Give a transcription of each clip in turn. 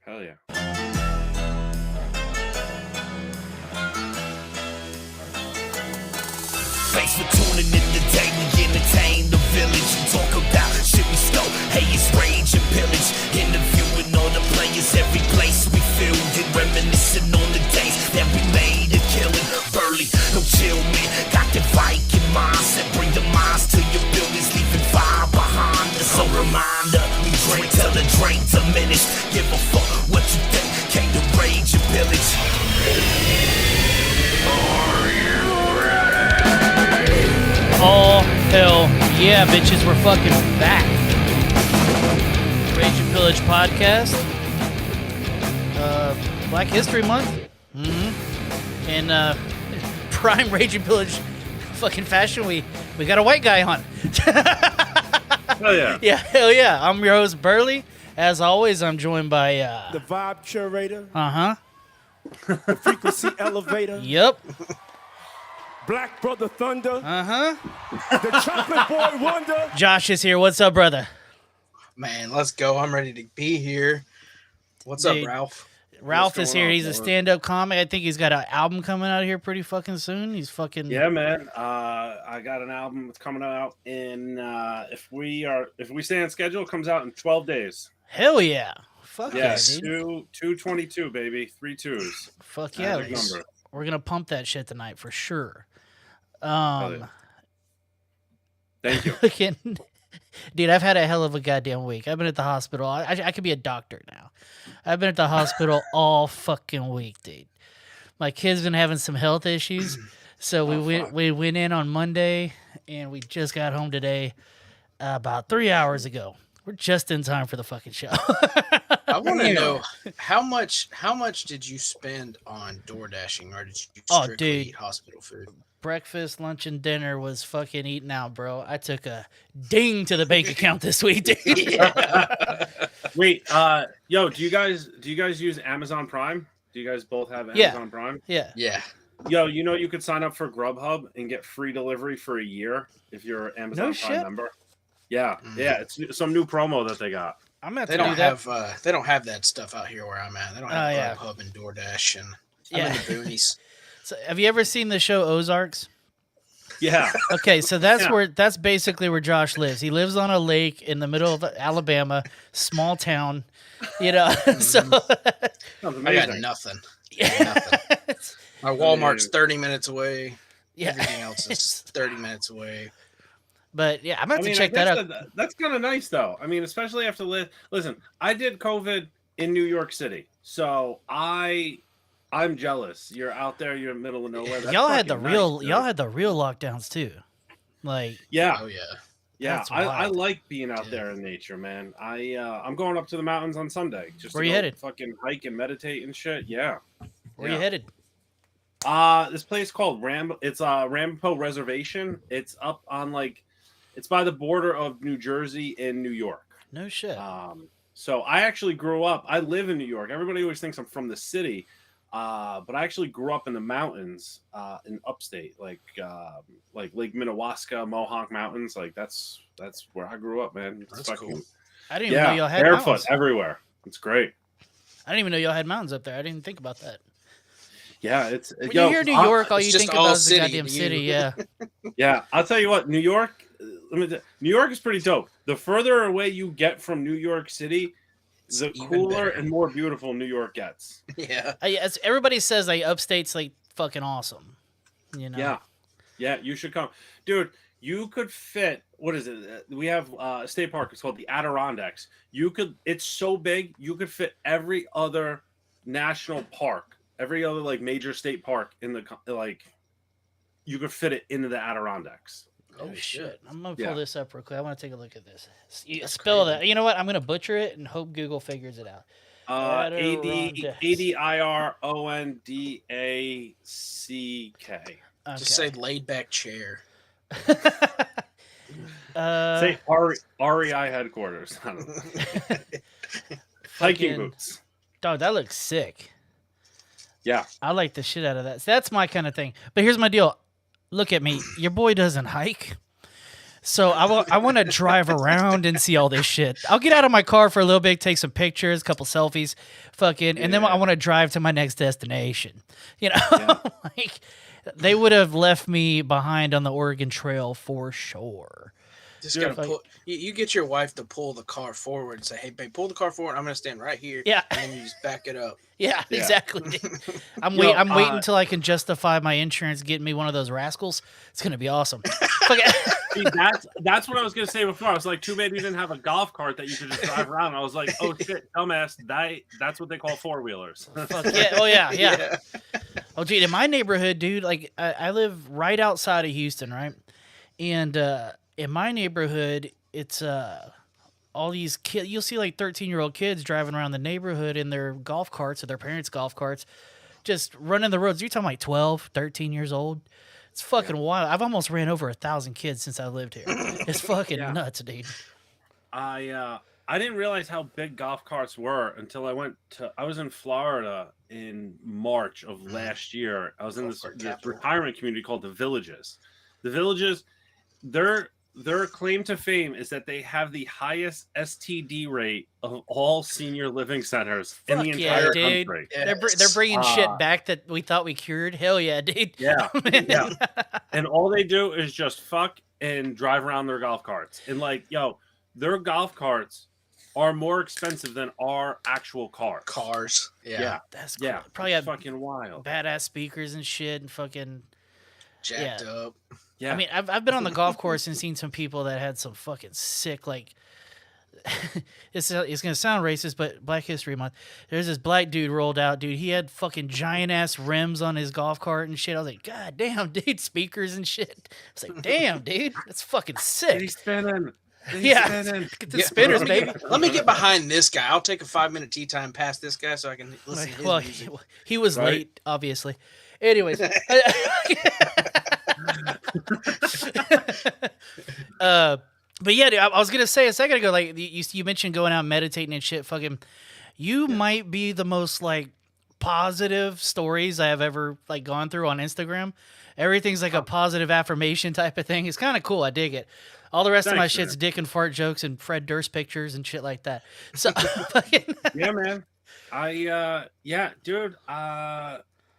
Hell yeah. Thanks for tuning in today. We entertain the village and talk about shit we stole. Hey, it's rage and pillage. Interviewing all the players, every place we filled and reminiscing on the days that we made a killing. Burley, no chill, man. Got the Viking mindset. Bring the minds to your buildings, leaving fire behind us. So reminder, we drink till the drink diminish. Give a fuck what you think. Came to rage and pillage. Oh, hell yeah, bitches, we're fucking back. Rage and Pillage podcast. Black History Month. In prime Rage and Pillage fucking fashion, we got a white guy on. Hell yeah. Yeah, hell yeah. I'm your host, Burley. As always, I'm joined by... the vibe curator. Uh-huh. The frequency elevator. Yep. Black Brother Thunder. Uh-huh. The chocolate boy wonder. Josh is here. What's up, brother? Man, let's go. I'm ready to be here. What's Dude. up, Ralph? Ralph What's is going here. on, He's a brother? stand-up comic. I think he's got an album coming out here pretty fucking soon. He's fucking... Yeah, man. I got an album that's coming out in if we stay on schedule, it comes out in 12 days. Hell yeah. Fuck Yes, yeah, dude. 222, baby. 3 2s. Fuck yeah. Magic number. We're going to pump that shit tonight for sure. yeah. Thank you. Fucking- Dude, I've had a hell of a goddamn week. I've been at the hospital. I could be a doctor now. I've been at the hospital all fucking week, dude. My kid's been having some health issues, so we went in on Monday, and we just got home today about 3 hours ago. We're just in time for the fucking show. I want to know how much did you spend on door dashing, or did you Oh, strictly dude. eat hospital food? Breakfast, lunch, and dinner was fucking eating out, bro. I took a ding to the bank account this week, dude. Wait, yo, do you guys use Amazon Prime? Do you guys both have Yeah. Amazon Prime? Yeah. Yeah. Yo, you know you could sign up for Grubhub and get free delivery for a year if you're an Amazon No Prime shit. member. Yeah, yeah, it's some new promo that they got. I'm gonna have They to do don't that. have they don't have that stuff out here where I'm at. They don't have Oh, yeah. Grubhub and DoorDash, and Yeah. I'm in the boonies. So, have you ever seen the show Ozarks? Yeah, Okay, so that's Yeah. that's basically where Josh lives. He lives on a lake in the middle of Alabama, small town. You know, so sounds I amazing. got nothing. Nothing. My Walmart's 30 minutes away. yeah. Everything else is 30 minutes away. But yeah, I'm gonna have to I check that guess out. That's kind of nice, though. I mean, especially after listen, I did COVID in New York City, so I'm jealous. You're out there, you're in the middle of nowhere. That's Y'all had the fucking real nice, dude. y'all had the real lockdowns too. Like Yeah, Oh yeah. yeah. That's I wild. like being out Yeah. there in nature, man. I'm going up to the mountains on Sunday just Where to you go headed? fucking hike and meditate and shit. Yeah. where Yeah. you headed? This place called It's Ramapo Reservation. It's up on it's by the border of New Jersey and New York. No shit. So I actually grew up. I live in New York. Everybody always thinks I'm from the city, but I actually grew up in the mountains in upstate, like Lake Minnewaska, Mohawk Mountains. Like that's where I grew up, man. It's That's cool. I didn't even know Yeah, y'all had barefoot mountains. everywhere. It's great. I didn't even know y'all had mountains up there. I didn't think about that. Yeah, it's When you hear New York, all it's you just think all about is the city goddamn to city. you. Yeah. Yeah, I'll tell you what, New York. New York is pretty dope. The further away you get from New York City, the even cooler better. and more beautiful New York gets. Yeah. Everybody says like upstate's like fucking awesome. You know. Yeah, yeah, you should come, dude. You could fit. What is it? We have a state park. It's called the Adirondacks. It's so big. You could fit every other national park, every other major state park in the You could fit it into the Adirondacks. Oh shit! I'm gonna pull Yeah. this up real quick. I want to take a look at this. Spell crazy. that. You know what? I'm gonna butcher it and hope Google figures it out. Adirondacks. Adirondacks. Okay. Just say laid back chair. Say REI headquarters. I don't know. Hiking fucking- boots. Dog, that looks sick. Yeah. I like the shit out of that. So that's my kind of thing. But here's my deal. Look at me. Your boy doesn't hike. So I want to drive around and see all this shit. I'll get out of my car for a little bit, take some pictures, a couple selfies, and then I want to drive to my next destination. You know, like they would have left me behind on the Oregon Trail for sure. Just gotta pull. You get your wife to pull the car forward and say, "Hey, babe, pull the car forward. I'm gonna stand right here." Yeah, and then you just back it up. Yeah, exactly. I'm waiting until I can justify my insurance getting me one of those rascals. It's gonna be awesome. See, that's what I was gonna say before. I was like, too bad you didn't have a golf cart that you could just drive around. I was like, oh shit, dumbass. That's what they call four-wheelers. Fuck yeah! Oh yeah. Oh gee, in my neighborhood, dude, like I live right outside of Houston, right? And in my neighborhood, it's all these kids. You'll see like 13-year-old kids driving around the neighborhood in their golf carts or their parents' golf carts, just running the roads. You're talking like 12, 13 years old. It's fucking wild. I've almost ran over 1,000 kids since I lived here. It's fucking nuts, dude. I didn't realize how big golf carts were until I was in Florida in March of last year. I was in this retirement community called the Villages. The Villages, their claim to fame is that they have the highest STD rate of all senior living centers in the entire country. They're bringing shit back that we thought we cured. Hell yeah, dude. Yeah. And all they do is just fuck and drive around their golf carts. And like, their golf carts are more expensive than our actual cars. Yeah. That's cool. Probably have fucking wild. Badass speakers and shit and fucking jacked up. Yeah. I mean, I've been on the golf course and seen some people that had some fucking sick, like, it's going to sound racist, but Black History Month. There's this black dude rolled out, dude. He had fucking giant-ass rims on his golf cart and shit. I was like, God damn, dude, speakers and shit. I was like, damn, dude, that's fucking sick. He's spinning. Get the spinners, baby. Let me get behind this guy. I'll take a 5-minute tea time past this guy so I can listen to his music. He was late, obviously. Anyways. But yeah, dude, I was gonna say a second ago, like you mentioned going out and meditating and shit. Fucking, you might be the most like positive stories I have ever like gone through on Instagram. Everything's like a positive affirmation type of thing. It's kind of cool. I dig it. All the rest of my shit's dick and fart jokes and Fred Durst pictures and shit like that. So, yeah, man. Dude.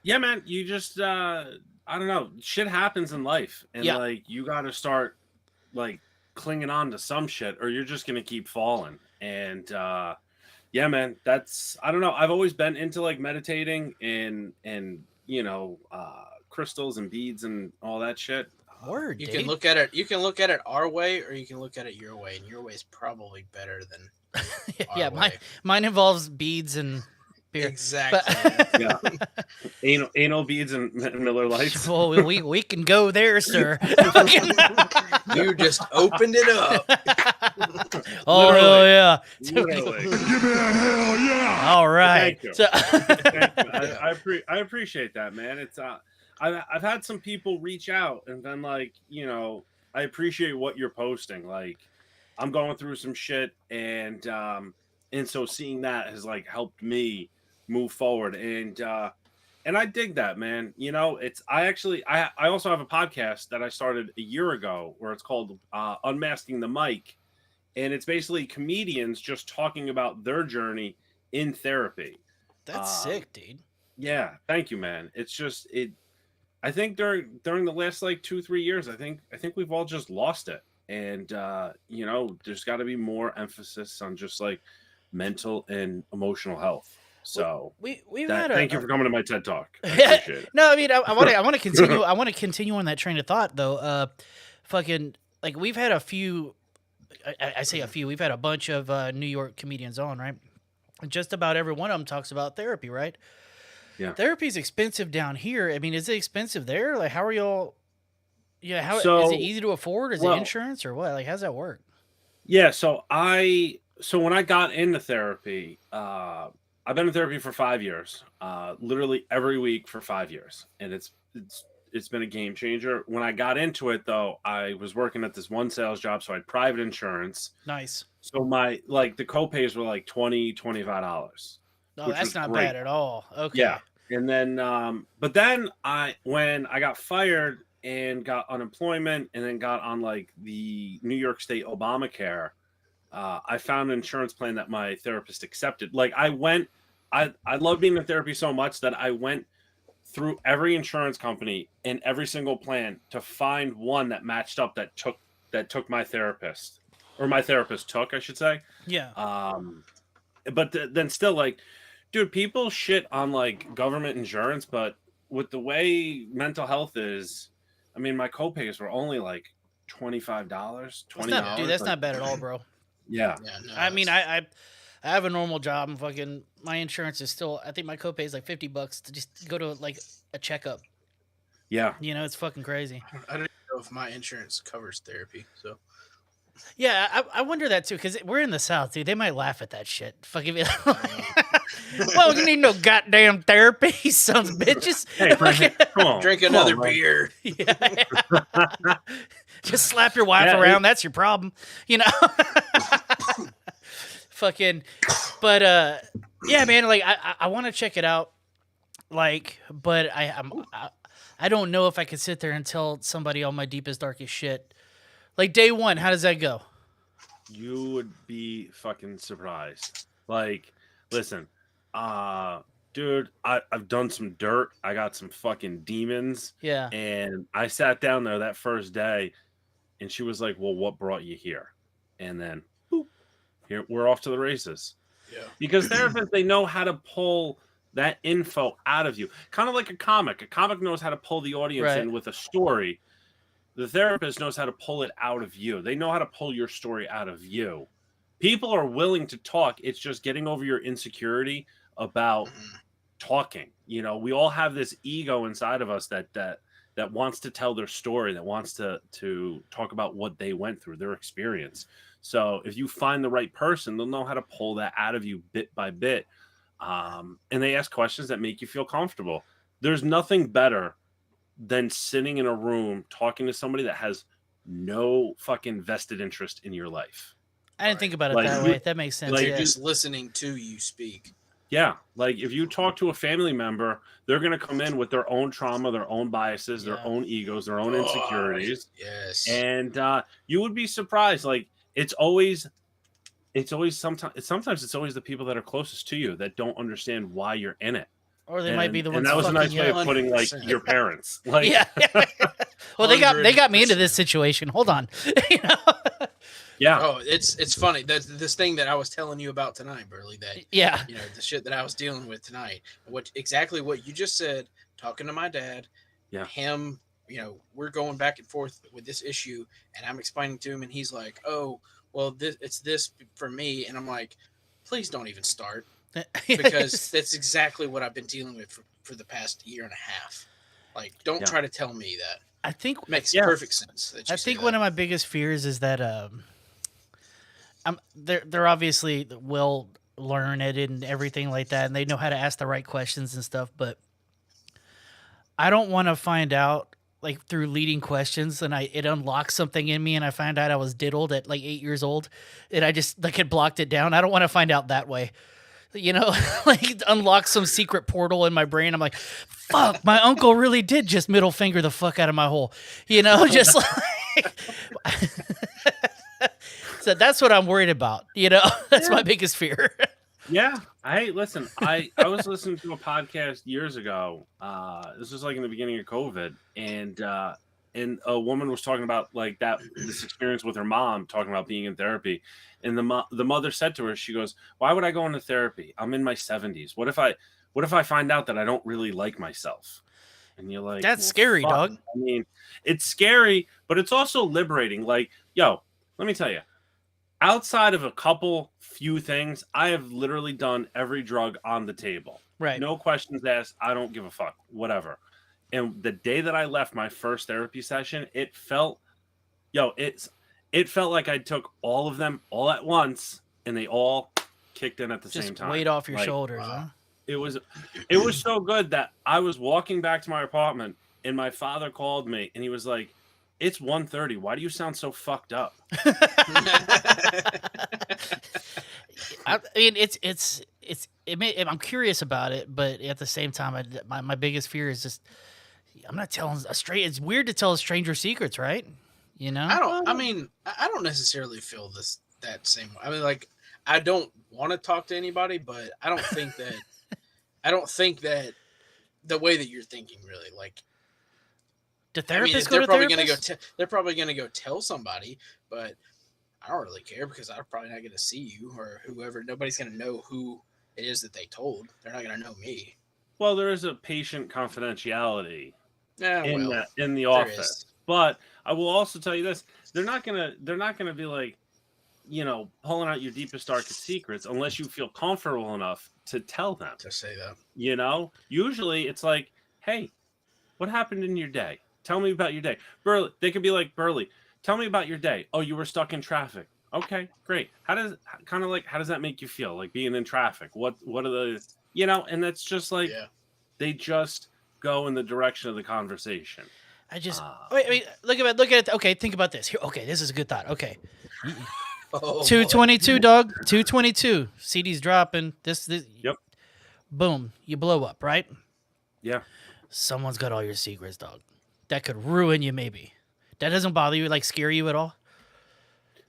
Yeah, man. You just, I don't know. Shit happens in life, and like you got to start like clinging on to some shit, or you're just gonna keep falling. And yeah, man. That's I don't know. I've always been into like meditating and crystals and beads and all that shit. Word, you can look at it. You can look at it our way, or you can look at it your way, and your way is probably better than. Yeah, mine involves beads and beer. Exactly. Anal beads and Miller Lights. Well, we can go there, sir. You just opened it up. Oh hell yeah! Literally. Give me that hell yeah! All right. Thank you. I appreciate that, man. It's I've had some people reach out and been like, I appreciate what you're posting. Like, I'm going through some shit, and so seeing that has like helped me move forward, and I dig that, man. I also have a podcast that I started a year ago where it's called Unmasking the Mic, and it's basically comedians just talking about their journey in therapy. That's sick, dude. Yeah, thank you, man. It's just I think during the last like 2-3 years, I think we've all just lost it, and there's got to be more emphasis on just like mental and emotional health. So thank you for coming to my TED Talk. I appreciate it. No, I mean I want to continue. I want to continue on that train of thought though. Fucking like we've had a few. I say a few. We've had a bunch of New York comedians on, right? And just about every one of them talks about therapy, right? Yeah. Therapy's expensive down here. I mean, is it expensive there? Like, how are y'all? Yeah, is it easy to afford? Is it insurance or what? Like, how's that work? Yeah, so when I got into therapy, I've been in therapy for 5 years, literally every week for 5 years, and it's been a game changer. When I got into it, though, I was working at this one sales job, so I had private insurance. Nice. So my the copays were like $20-$25. No, that's not bad at all. Okay. Yeah, and then but then when I got fired and got unemployment and then got on like the New York State Obamacare, I found an insurance plan that my therapist accepted. Like I love being in therapy so much that I went through every insurance company and every single plan to find one that matched up that took my therapist, or my therapist took, I should say. Yeah. But then still, like, dude, people shit on like government insurance, but with the way mental health is, I mean, my copays were only like $25, $20. Dude, that's not bad at all, bro. Yeah. No, I mean, I have a normal job and fucking my insurance is still, I think my copay is like $50 to just go to like a checkup. Yeah. You know, it's fucking crazy. I don't know if my insurance covers therapy. So Yeah, I wonder that too, because we're in the South, dude. They might laugh at that shit. Fucking be like, well, you need no goddamn therapy, you sons of bitches. Hey, Frank, come on. drink Come another on, man. beer. Yeah. Just slap your wife Yeah, around. That's your problem, you know. Fucking, but yeah, man. Like I want to check it out. Like, but I don't know if I could sit there and tell somebody all my deepest darkest shit. Like day one, how does that go? You would be fucking surprised. Like, listen, dude, I've done some dirt. I got some fucking demons. Yeah. And I sat down there that first day, and she was like, "Well, what brought you here?" And then, boop, here we're off to the races. Yeah. Because therapists, they know how to pull that info out of you, kind of like a comic. A comic knows how to pull the audience in with a story. The therapist knows how to pull it out of you. They know how to pull your story out of you. People are willing to talk. It's just getting over your insecurity about talking. You know, we all have this ego inside of us that wants to tell their story, that wants to talk about what they went through, their experience. So if you find the right person, they'll know how to pull that out of you bit by bit. And they ask questions that make you feel comfortable. There's nothing better than sitting in a room talking to somebody that has no fucking vested interest in your life. I didn't think about it Like, that way. That makes sense. like, Yeah. Just listening to you speak. Yeah, like if you talk to a family member, they're going to come in with their own trauma, their own biases, their own egos, their own insecurities. Yes. And you would be surprised. Like it's always sometimes it's always the people that are closest to you that don't understand why you're in it. Or they might be the ones. And that was a nice fucking way you. of putting like 100%. your parents. Like Yeah. Well, they got me into 100%. this situation. Hold on. You know? yeah. Oh, it's funny. That's this thing that I was telling you about tonight, Burley. That Yeah. you know, the shit that I was dealing with tonight. Exactly what you just said. Talking to my dad. Yeah. Him. You know, we're going back and forth with this issue, and I'm explaining to him, and he's like, "Oh, well, it's this for me," and I'm like, "Please don't even start." Because that's exactly what I've been dealing with for the past year and a half. Like, don't try to tell me that. I think Makes perfect sense. I think one of my biggest fears is that they're obviously well learned and everything like that, and they know how to ask the right questions and stuff. But I don't want to find out like through leading questions, and it unlocks something in me, and I find out I was diddled at like 8 years old, and I just like had blocked it down. I don't want to find out that way. You know, like unlock some secret portal in my brain. I'm like, fuck, my uncle really did just middle finger the fuck out of my hole. You know, just like. So that's what I'm worried about. You know, that's my biggest fear. Yeah. Hey, listen, I was listening to a podcast years ago. This was like in the beginning of COVID, and a woman was talking about like this experience with her mom, talking about being in therapy. And the mother said to her, she goes, "Why would I go into therapy? I'm in my 70s. What if I find out that I don't really like myself?" And you're like, that's well, scary, fuck. dog. I mean, it's scary, but it's also liberating. Like, yo, let me tell you, outside of a few things, I have literally done every drug on the table. Right. No questions asked. I don't give a fuck. Whatever. And the day that I left my first therapy session, it felt like I took all of them all at once, and they all kicked in at the same time. Weight off your Like, shoulders, huh? It was so good that I was walking back to my apartment, and my father called me, and he was like, "It's 1:30. Why do you sound so fucked up?" I mean, I'm curious about it, but at the same time, my biggest fear is just, I'm not telling a straight. It's weird to tell a stranger secrets, right? You know. I don't necessarily feel that same way. I mean, like, I don't want to talk to anybody, but I don't think that the way that you're thinking really, like, Do therapists they're go to probably therapists? they're probably gonna go tell somebody, but I don't really care because I'm probably not gonna see you or whoever. Nobody's gonna know who it is that they told. They're not gonna know me. Well, there is a patient confidentiality Yeah, in the there office. is. But I will also tell you this: they're not gonna be like, pulling out your deepest, darkest secrets unless you feel comfortable enough to tell them. To say that. Usually it's like, hey, what happened in your day? Tell me about your day. Burley, they could be like, Burley, tell me about your day. Oh, you were stuck in traffic. Okay, great. How does that make you feel? Like being in traffic? What are the, and that's just like, they just go in the direction of the conversation. I just wait. Look at it. Okay, think about this. Here, okay, this is a good thought. Okay, 222, dog. 222. CD's dropping. This. Yep. Boom. You blow up, right? Yeah. Someone's got all your secrets, dog. That could ruin you, maybe. That doesn't bother you, like scare you at all?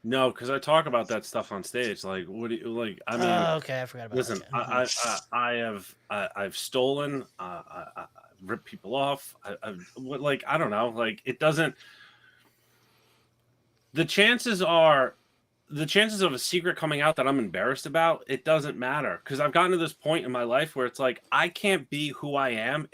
No, because I talk about that stuff on stage. Like, what do you like? I mean, okay, I forgot about listen, that. I've stolen. I ripped people off. I don't know. Like, it doesn't. The chances of a secret coming out that I'm embarrassed about, it doesn't matter, because I've gotten to this point in my life where it's like I can't be who I am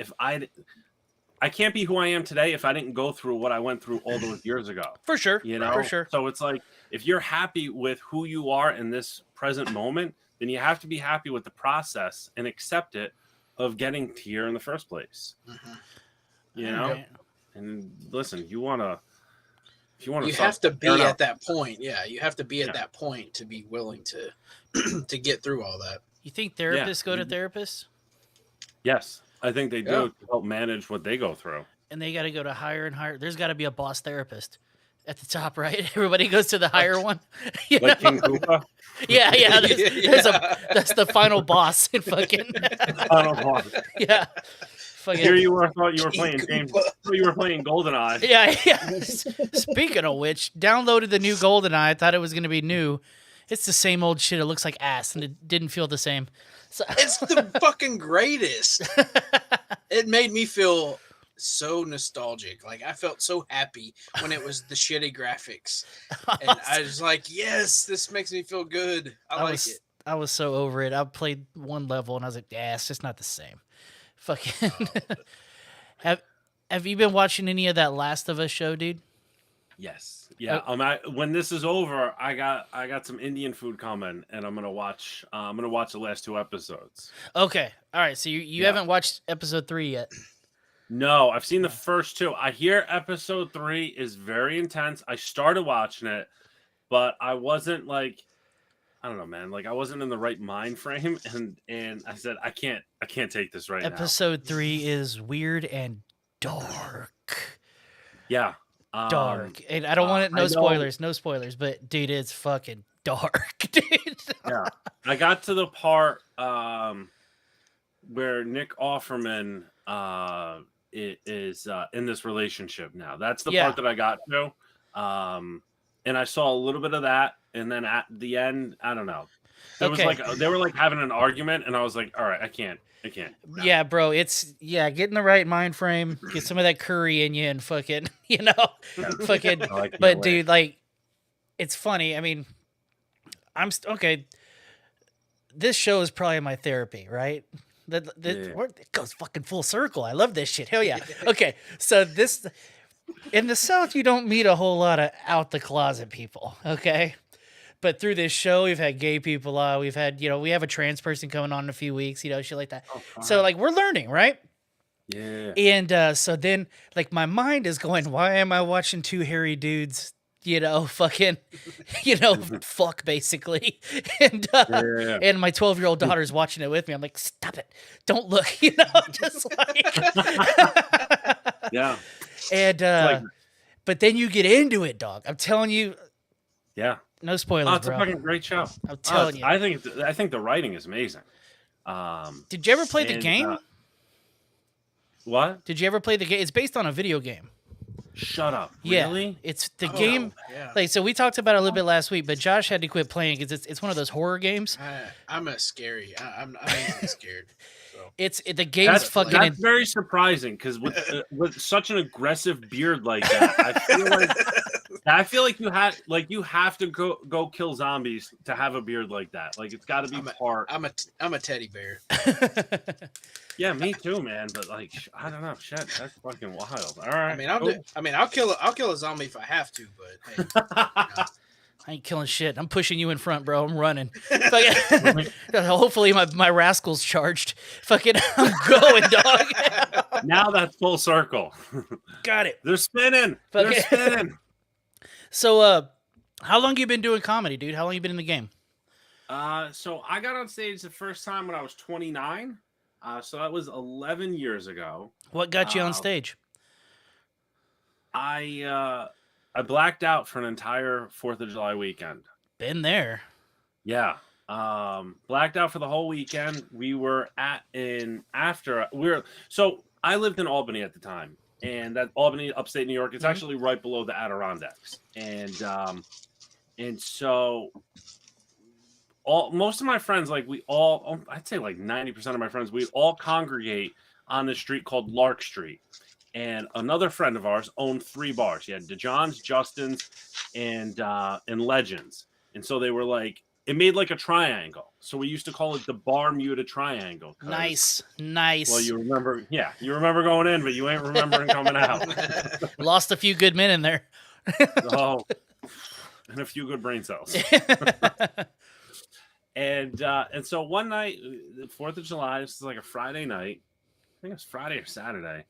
I can't be who I am today if I didn't go through what I went through all those years ago. For sure. For sure. So it's like, if you're happy with who you are in this present moment, then you have to be happy with the process and accept it of getting here in the first place. Mm-hmm. Right. And listen, if you want to have to be at that point. Yeah, you have to be at that point to be willing to to get through all that. You think therapists go to therapists? Yes, I think they do to help manage what they go through. And they got to go to higher and higher. There's got to be a boss therapist at the top, right? Everybody goes to the higher one. Like King Koopa? Yeah. That's the final boss in fucking. Final boss. Yeah. Fucking. Here you were, thought you were playing James. You were playing GoldenEye. Yeah. Speaking of which, downloaded the new GoldenEye. I thought it was going to be new. It's the same old shit. It looks like ass, and it didn't feel the same. So... It's the fucking greatest. It made me feel so nostalgic. Like, I felt so happy when it was the shitty graphics. And I was like, yes, this makes me feel good. I like it. I was so over it. I played one level and I was like, yeah, it's just not the same. Fucking. Have you been watching any of that Last of Us show, dude? Yes. Yeah. When this is over, I got some Indian food coming, and I'm gonna watch the last 2 episodes. Okay. All right. So you haven't watched episode 3 yet. No, I've seen the first 2. I hear episode 3 is very intense. I started watching it, but I wasn't like, I don't know, man. Like, I wasn't in the right mind frame, and I said, I can't take this right now. Episode 3 is weird and dark. Yeah. Dark. And I don't want it. No spoilers. But dude, it's fucking dark, dude. Yeah. I got to the part where Nick Offerman is in this relationship now. That's the part that I got to. And I saw a little bit of that, and then at the end, I don't know. It was like they were like having an argument, and I was like, all right, I can't. No. Yeah, bro. Get in the right mind frame, get some of that curry in you, and fucking, fucking. But dude, like, it's funny. I mean, okay. This show is probably my therapy, right? It goes fucking full circle. I love this shit. Hell yeah. Okay, so this in the South, you don't meet a whole lot of out the closet people. Okay. But through this show, we've had gay people. We've had, we have a trans person coming on in a few weeks, shit like that. Oh, so, like, we're learning, right? Yeah. And so then, like, my mind is going, why am I watching 2 hairy dudes, fucking, fuck, basically. And and my 12-year-old daughter's watching it with me. I'm like, stop it. Don't look, just like. Yeah. And, but then you get into it, dog. I'm telling you. Yeah. No spoilers, it's a fucking great show. I'm telling you. I think the writing is amazing. Did you ever play the game? What? Did you ever play the game? It's based on a video game. Shut up. Yeah, Really? it's the game. Yeah. Like, so we talked about it a little bit last week, but Josh had to quit playing because it's one of those horror games. I'm a scary. I'm easily scared. So. It's the game's fucking. That's very surprising because with such an aggressive beard like that, I feel like you have to go kill zombies to have a beard like that. Like it's got to be part. I'm a teddy bear. Yeah, me too, man. But like, I don't know, shit, that's fucking wild. All right. I'll kill a zombie if I have to, but hey, I ain't killing shit. I'm pushing you in front, bro. I'm running. Hopefully my rascal's charged. Fucking, I'm going, dog. Now that's full circle. Got it. They're spinning. They're spinning. So, how long you been doing comedy, dude? How long you been in the game? So I got on stage the first time when I was 29. So that was 11 years ago. What got you on stage? I blacked out for an entire 4th of July weekend. Been there. Yeah. Blacked out for the whole weekend. We were so I lived in Albany at the time, and that Albany, upstate New York, it's actually right below the Adirondacks. And so most of my friends, like I'd say like 90% of my friends, we all congregate on this street called Lark Street. And another friend of ours owned 3 bars. He had DeJohn's, Justin's, and Legends. And so they were like, it made like a triangle. So we used to call it the Bermuda Triangle. Nice. Well, you remember going in, but you ain't remembering coming out. Lost a few good men in there. Oh, and a few good brain cells. And so one night, the 4th of July, this is like a Friday night. I think it was Friday or Saturday.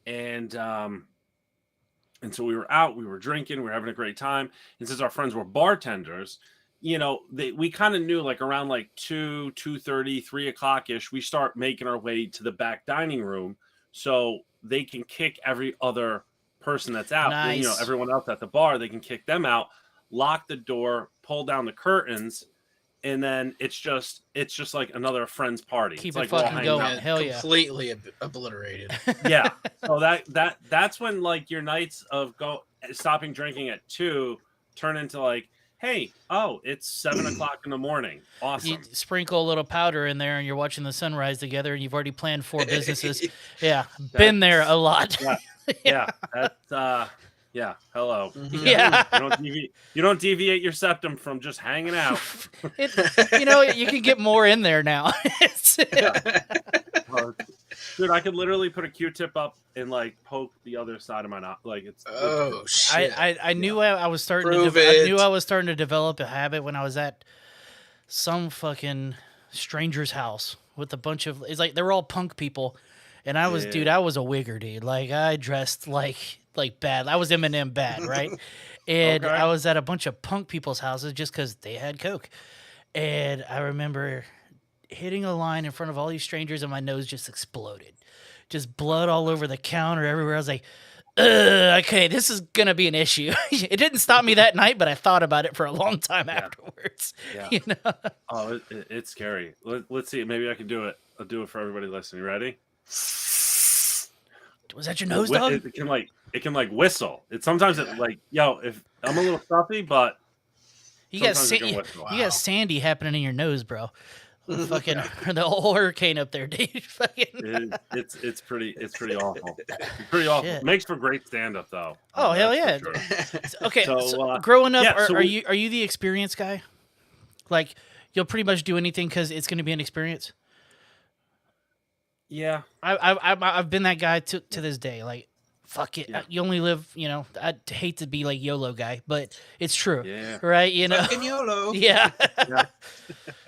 And so we were out, we were drinking, we were having a great time. And since our friends were bartenders, we kind of knew like around like 2:30, 3 o'clock ish, we start making our way to the back dining room so they can kick every other person that's out. Nice. And, everyone else at the bar, they can kick them out, lock the door, pull down the curtains. And then it's just like another friend's party. Keep it's it like fucking going. Hell yeah. Completely obliterated. Yeah. So that's when like your nights of stopping drinking at 2 turn into like, hey, it's 7 o'clock in the morning. Awesome. You sprinkle a little powder in there and you're watching the sunrise together and you've already planned 4 businesses. Yeah. Been there a lot. Yeah. That's yeah. Hello. Yeah. You don't deviate your septum from just hanging out. You can get more in there now. Dude, I could literally put a Q-tip up and like poke the other side of my nose. Like it's. Oh shit! I knew I was starting. I knew I was starting to develop a habit when I was at some fucking stranger's house with a bunch of. It's like they were all punk people, and I was, dude. I was a wigger, dude. Like I dressed like bad. I was Eminem bad, right? And I was at a bunch of punk people's houses just because they had coke, and I remember hitting a line in front of all these strangers and my nose just exploded. Just blood all over the counter everywhere. I was like, okay, this is going to be an issue. It didn't stop me that night, but I thought about it for a long time afterwards. Yeah. Oh, it's scary. Let's see. Maybe I can do it. I'll do it for everybody listening. You ready? Was that your nose, dog? It can whistle. If I'm a little stuffy, but you got Sandy happening in your nose, bro. Fucking the whole hurricane up there, dude. It's pretty awful. It's pretty awful. Shit. Makes for great stand up though. Oh hell yeah. Sure. Okay, so growing up, are you the experienced guy? Like you'll pretty much do anything because it's going to be an experience. Yeah, I've been that guy to this day. Like, fuck it, Yeah. you only live. I'd hate to be like YOLO guy, but it's true. Yeah. Right? Fucking YOLO. Yeah.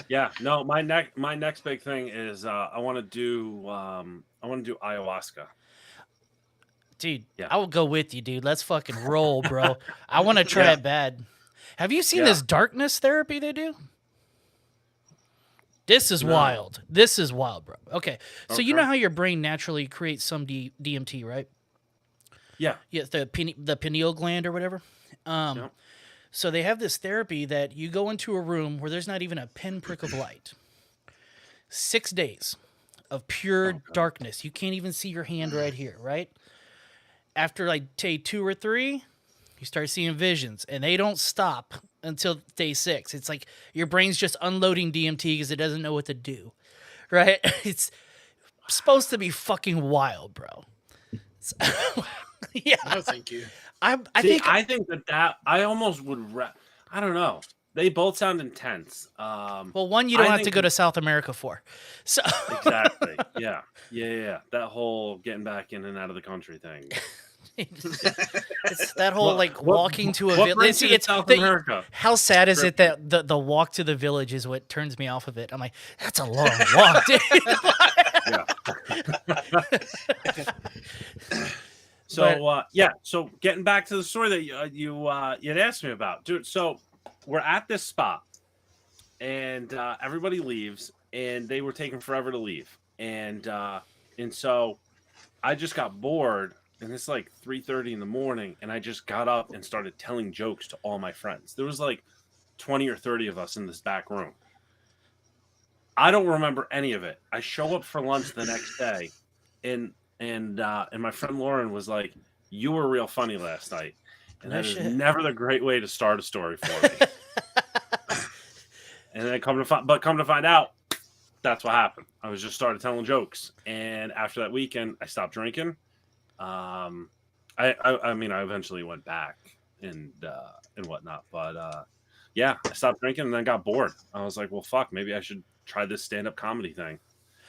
Yeah. No, my next big thing is I want to do ayahuasca. Dude, Yeah. I will go with you, dude. Let's fucking roll, bro. I want to try it bad. Have you seen this darkness therapy they do? This is wild. This is wild, bro. Okay. So you know how your brain naturally creates some DMT, right? Yeah. Yeah, the pineal gland or whatever. Yep. So they have this therapy that you go into a room where there's not even a pinprick of light. 6 days. of pure Okay. darkness. You can't even see your hand right here, right? After like day 2 or 3, you start seeing visions, and they don't stop until day 6. It's like your brain's just unloading DMT because it doesn't know what to do, right? It's supposed to be fucking wild, bro. Yeah, No, thank you. I think that I almost would. I don't know. They both sound intense. Well, one you don't have to go to South America for. So exactly. Yeah. That whole getting back in and out of the country thing. it's that whole walking to a village. It's South America. How sad is it that the walk to the village is what turns me off of it? I'm like, that's a long walk, dude. So so getting back to the story that you'd asked me about, dude. So we're at this spot, and everybody leaves, and they were taking forever to leave, and so I just got bored, and it's like 3:30 in the morning, and I just got up and started telling jokes to all my friends. There was like 20 or 30 of us in this back room. I don't remember any of it. I show up for lunch the next day, and my friend Lauren was like, "You were real funny last night," and that is never the great way to start a story for me. And then come to find out, that's what happened. I was just started telling jokes, and after that weekend, I stopped drinking. I eventually went back and whatnot, but I stopped drinking and then got bored. I was like, well, fuck, maybe I should try this stand-up comedy thing.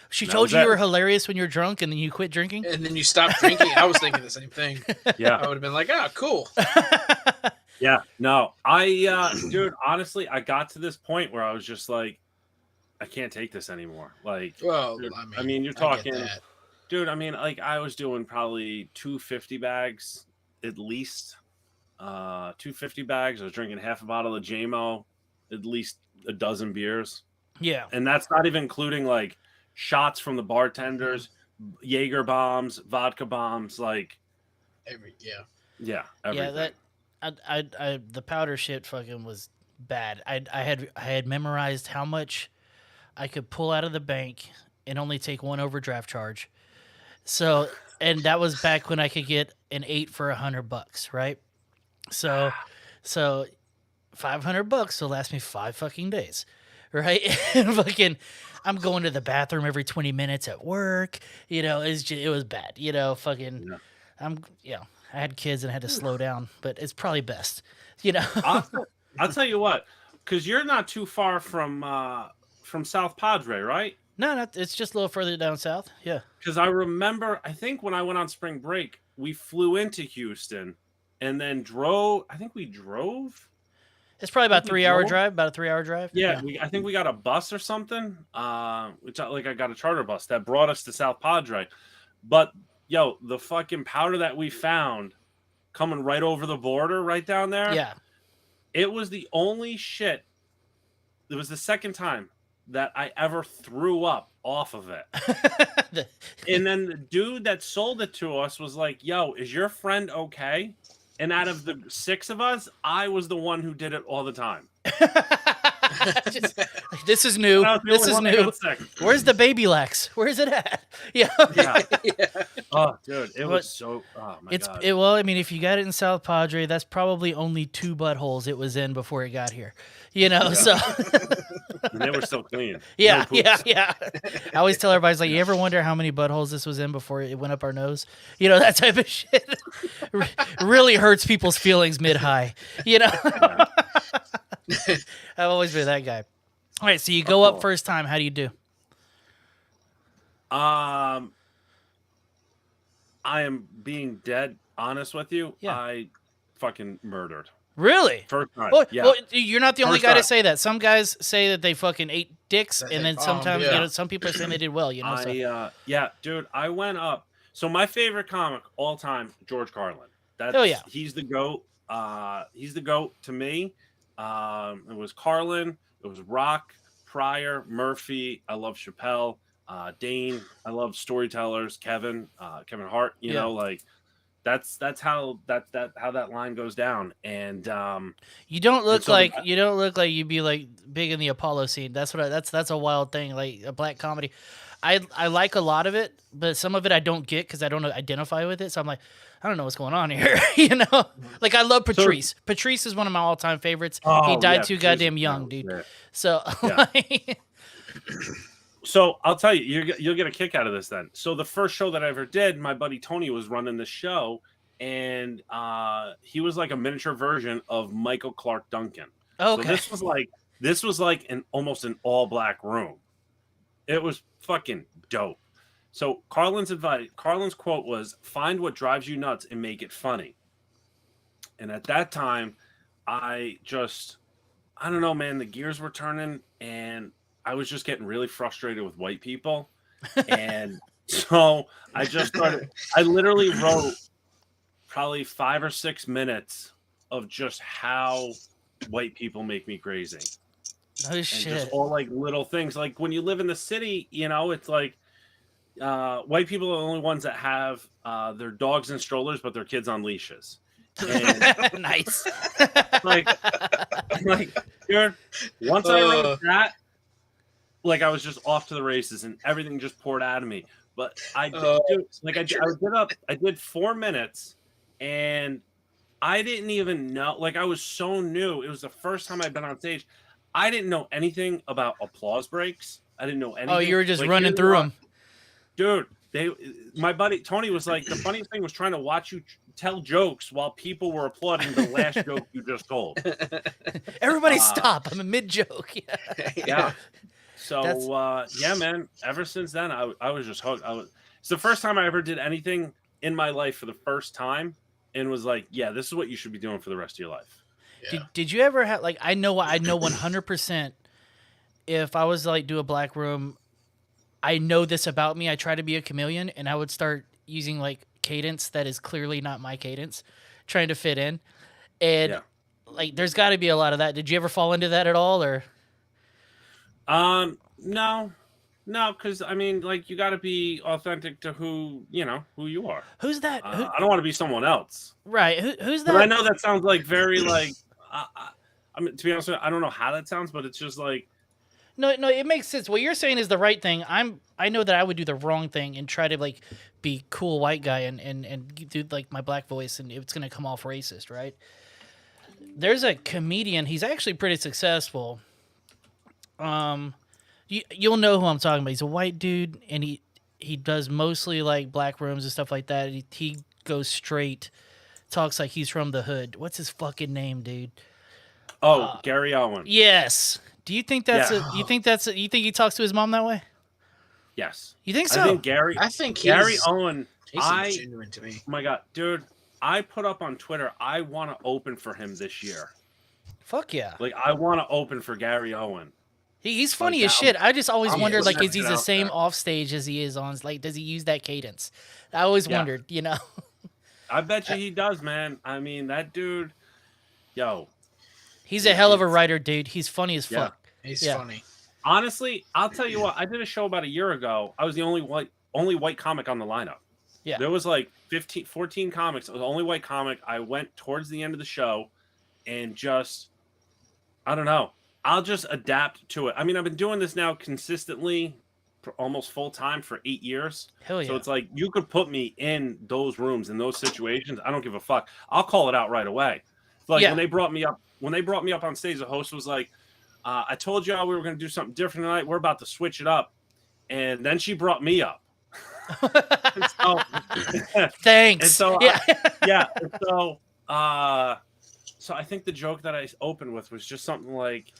She told you were hilarious when you're drunk, and then you quit drinking, and then you stopped drinking. I was thinking the same thing. Yeah, I would have been like, "Ah, cool." Yeah, no, dude, honestly, I got to this point where I was just like, I can't take this anymore. Like, well, dude, I mean, you're talking, dude. I mean, like, I was doing probably 250 bags at least. 250 bags. I was drinking half a bottle of JMO, at least a dozen beers. Yeah, and that's not even including like shots from the bartenders, Jaeger bombs, vodka bombs, like everything. That I the powder shit fucking was bad. I had memorized how much I could pull out of the bank and only take one overdraft charge. So, and that was back when I could get an 8 for $100, right? So $500 will last me 5 fucking days, right? And fucking, I'm going to the bathroom every 20 minutes at work. You know, it was bad. You know, fucking, I had kids and I had to slow down, but it's probably best. You know, I'll tell you what, because you're not too far from South Padre, right? No, it's just a little further down south. Yeah. Because I remember, I think when I went on spring break, we flew into Houston and then drove. I think we drove. It's probably about a 3-hour drive. About a 3-hour drive. Yeah, I think we got a bus or something. Which I got a charter bus that brought us to South Padre. But yo, the fucking powder that we found coming right over the border, right down there. Yeah, it was the only shit. It was the second time that I ever threw up off of it. And then the dude that sold it to us was like, yo, is your friend okay? And out of the 6 of us, I was the one who did it all the time. This is new. This is new. Where's the baby lax? Where's it at? Yeah. Oh, dude, it was so. Oh my god. Well, I mean, if you got it in South Padre, that's probably only 2 buttholes it was in before it got here. You know, so. And they were still clean. Yeah. I always tell everybody, like, you ever wonder how many buttholes this was in before it went up our nose? You know, that type of shit. Really hurts people's feelings mid-high. You know. I've always been that guy. All right, so you go up first time. How do you do? I am being dead honest with you. Yeah. I fucking murdered. Really? First time. Well, you're not the only guy to say that. Some guys say that they fucking ate dicks, and then sometimes you know, some people are saying they did well. You know. Dude, I went up. So my favorite comic all time, George Carlin. He's the GOAT. He's the GOAT to me. It was Carlin. It was Rock, Pryor, Murphy. I love Chappelle. Dane. I love storytellers. Kevin Hart. You know, like that's how that line goes down. And you don't look like you'd be like big in the Apollo scene. That's a wild thing, like a black comedy. I like a lot of it, but some of it I don't get because I don't identify with it. So I'm like, I don't know what's going on here. You know, like I love Patrice. Patrice is one of my all-time favorites. He died too goddamn young, dude. Yeah. So, So I'll tell you, you'll get a kick out of this then. So the first show that I ever did, my buddy Tony was running the show, and he was like a miniature version of Michael Clark Duncan. okay. So this was like almost an all black room. It was fucking dope. So Carlin's quote was, "Find what drives you nuts and make it funny." And at that time, I don't know, man. The gears were turning, and I was just getting really frustrated with white people. And so I just started, I literally wrote probably 5 or 6 minutes of just how white people make me crazy. Oh, And shit. just all like little things. Like when you live in the city, you know, it's like white people are the only ones that have their dogs in strollers, but their kids on leashes. And Nice. like, dude, once I wrote that, like I was just off to the races and everything just poured out of me. But I did 4 minutes and I didn't even know, like I was so new. It was the first time I'd been on stage. I didn't know anything about applause breaks. I didn't know anything. Oh, you were just like, running through them. Dude, my buddy Tony was like, the funniest thing was trying to watch you tell jokes while people were applauding the last joke you just told. Everybody stop. I'm a mid-joke. Yeah. So, yeah, man, ever since then, I was just hooked. It's the first time I ever did anything in my life for the first time and was like, yeah, this is what you should be doing for the rest of your life. Yeah. Did you ever have, like, I know 100% if I was like do a black room, I know this about me. I try to be a chameleon and I would start using like cadence that is clearly not my cadence, trying to fit in. And like, there's got to be a lot of that. Did you ever fall into that at all, or? No, because I mean, like, you got to be authentic to who you are. Who's that? I don't want to be someone else. Right. Who's that? But I know that sounds like very like. I mean, to be honest with you, I don't know how that sounds, but it's just like. No, it makes sense. What you're saying is the right thing. I know that I would do the wrong thing and try to like be cool white guy and do like my black voice, and it's gonna come off racist, right? There's a comedian. He's actually pretty successful. You'll know who I'm talking about. He's a white dude, and he does mostly like black rooms and stuff like that. He goes straight, talks like he's from the hood. What's his fucking name, dude? Oh, Gary Owen. Yes. Do you think that's you think he talks to his mom that way? Yes. You think so? I think Gary Owen. He's genuine to me. Oh my god, dude! I put up on Twitter. I want to open for him this year. Fuck yeah! Like I want to open for Gary Owen. He's funny as shit. I just always wondered, like, is he the same there. off stage as he is on? Like, does he use that cadence? I always wondered, you know. I bet you he does, man. I mean, that dude. Yo. He's a hell of a writer, dude. He's funny as fuck. He's funny. Honestly, I'll tell you what. I did a show about a year ago. I was the only white comic on the lineup. Yeah. There was like 14 comics. I was the only white comic. I went towards the end of the show and just, I don't know. I'll just adapt to it. I mean, I've been doing this now consistently for almost full time for 8 years. Hell yeah. So it's like, you could put me in those rooms, in those situations. I don't give a fuck. I'll call it out right away. Like when they brought me up on stage, the host was like, I told y'all we were going to do something different tonight. We're about to switch it up. And then she brought me up. Thanks. And so, so I think the joke that I opened with was just something like,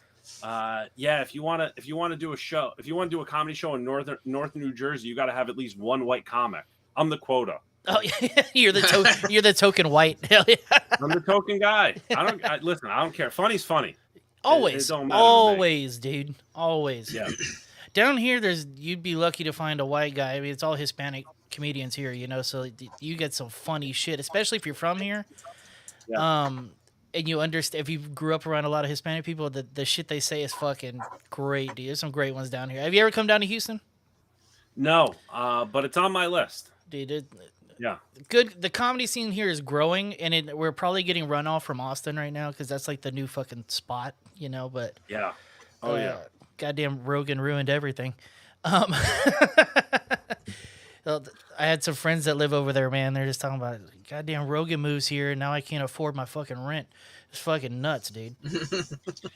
if you want to do a show, if you want to do a comedy show in North New Jersey, you got to have at least one white comic. I'm the quota. Oh yeah, you're the token white. Hell yeah. I'm the token guy. Listen. I don't care. Funny's funny. Always, it don't matter always, dude. Always. Yeah. Down here, you'd be lucky to find a white guy. I mean, it's all Hispanic comedians here, you know. So you get some funny shit, especially if you're from here. Yeah. And you understand, if you grew up around a lot of Hispanic people, the shit they say is fucking great, dude. There's some great ones down here. Have you ever come down to Houston? No, but it's on my list. Dude, yeah. Good. The comedy scene here is growing, and we're probably getting runoff from Austin right now because that's like the new fucking spot, you know. But yeah. Oh yeah. Goddamn Rogan ruined everything. Um, well, I had some friends that live over there, man. They're just talking about goddamn Rogan moves here, and now I can't afford my fucking rent. It's fucking nuts, dude.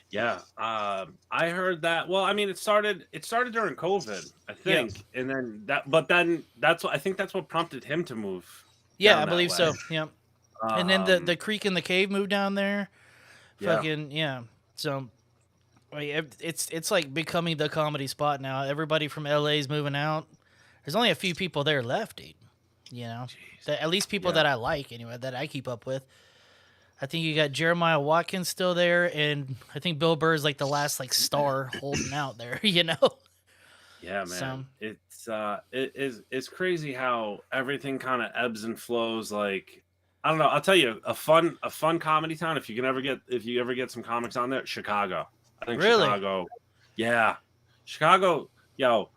Yeah, I heard that. Well, I mean, it started during COVID, I think, and then that's what I think that's what prompted him to move. Yeah, down I that believe way. so. Yeah, and then the Um, creek in the cave moved down there. Yeah. Fucking yeah. So it's like becoming the comedy spot now. Everybody from LA's moving out. There's only a few people there left, dude. You know, at least people Yeah. that I like anyway, that I keep up with. I think you got Jeremiah Watkins still there, and I think Bill Burr's like the last like star holding out there. You know. Yeah, man. So- It's crazy how everything kind of ebbs and flows. Like, I don't know. I'll tell you, a fun comedy town. If you ever get some comics on there, Chicago. I think Really? Chicago. Yeah, Chicago. Yo,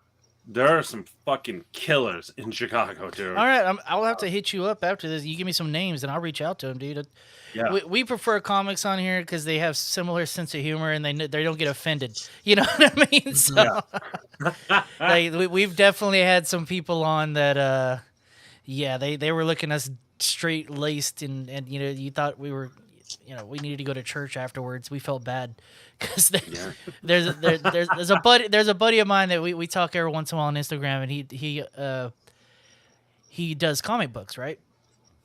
there are some fucking killers in Chicago, dude. All right, I'll have to hit you up after this. You give me some names, and I'll reach out to them, dude. Yeah. We prefer comics on here because they have similar sense of humor and they don't get offended. You know what I mean? So, like, we've definitely had some people on that, yeah, they were looking us straight laced and you know, you thought we were, you know, we needed to go to church afterwards. We felt bad because there's a buddy of mine that we talk every once in a while on Instagram, and he does comic books, right?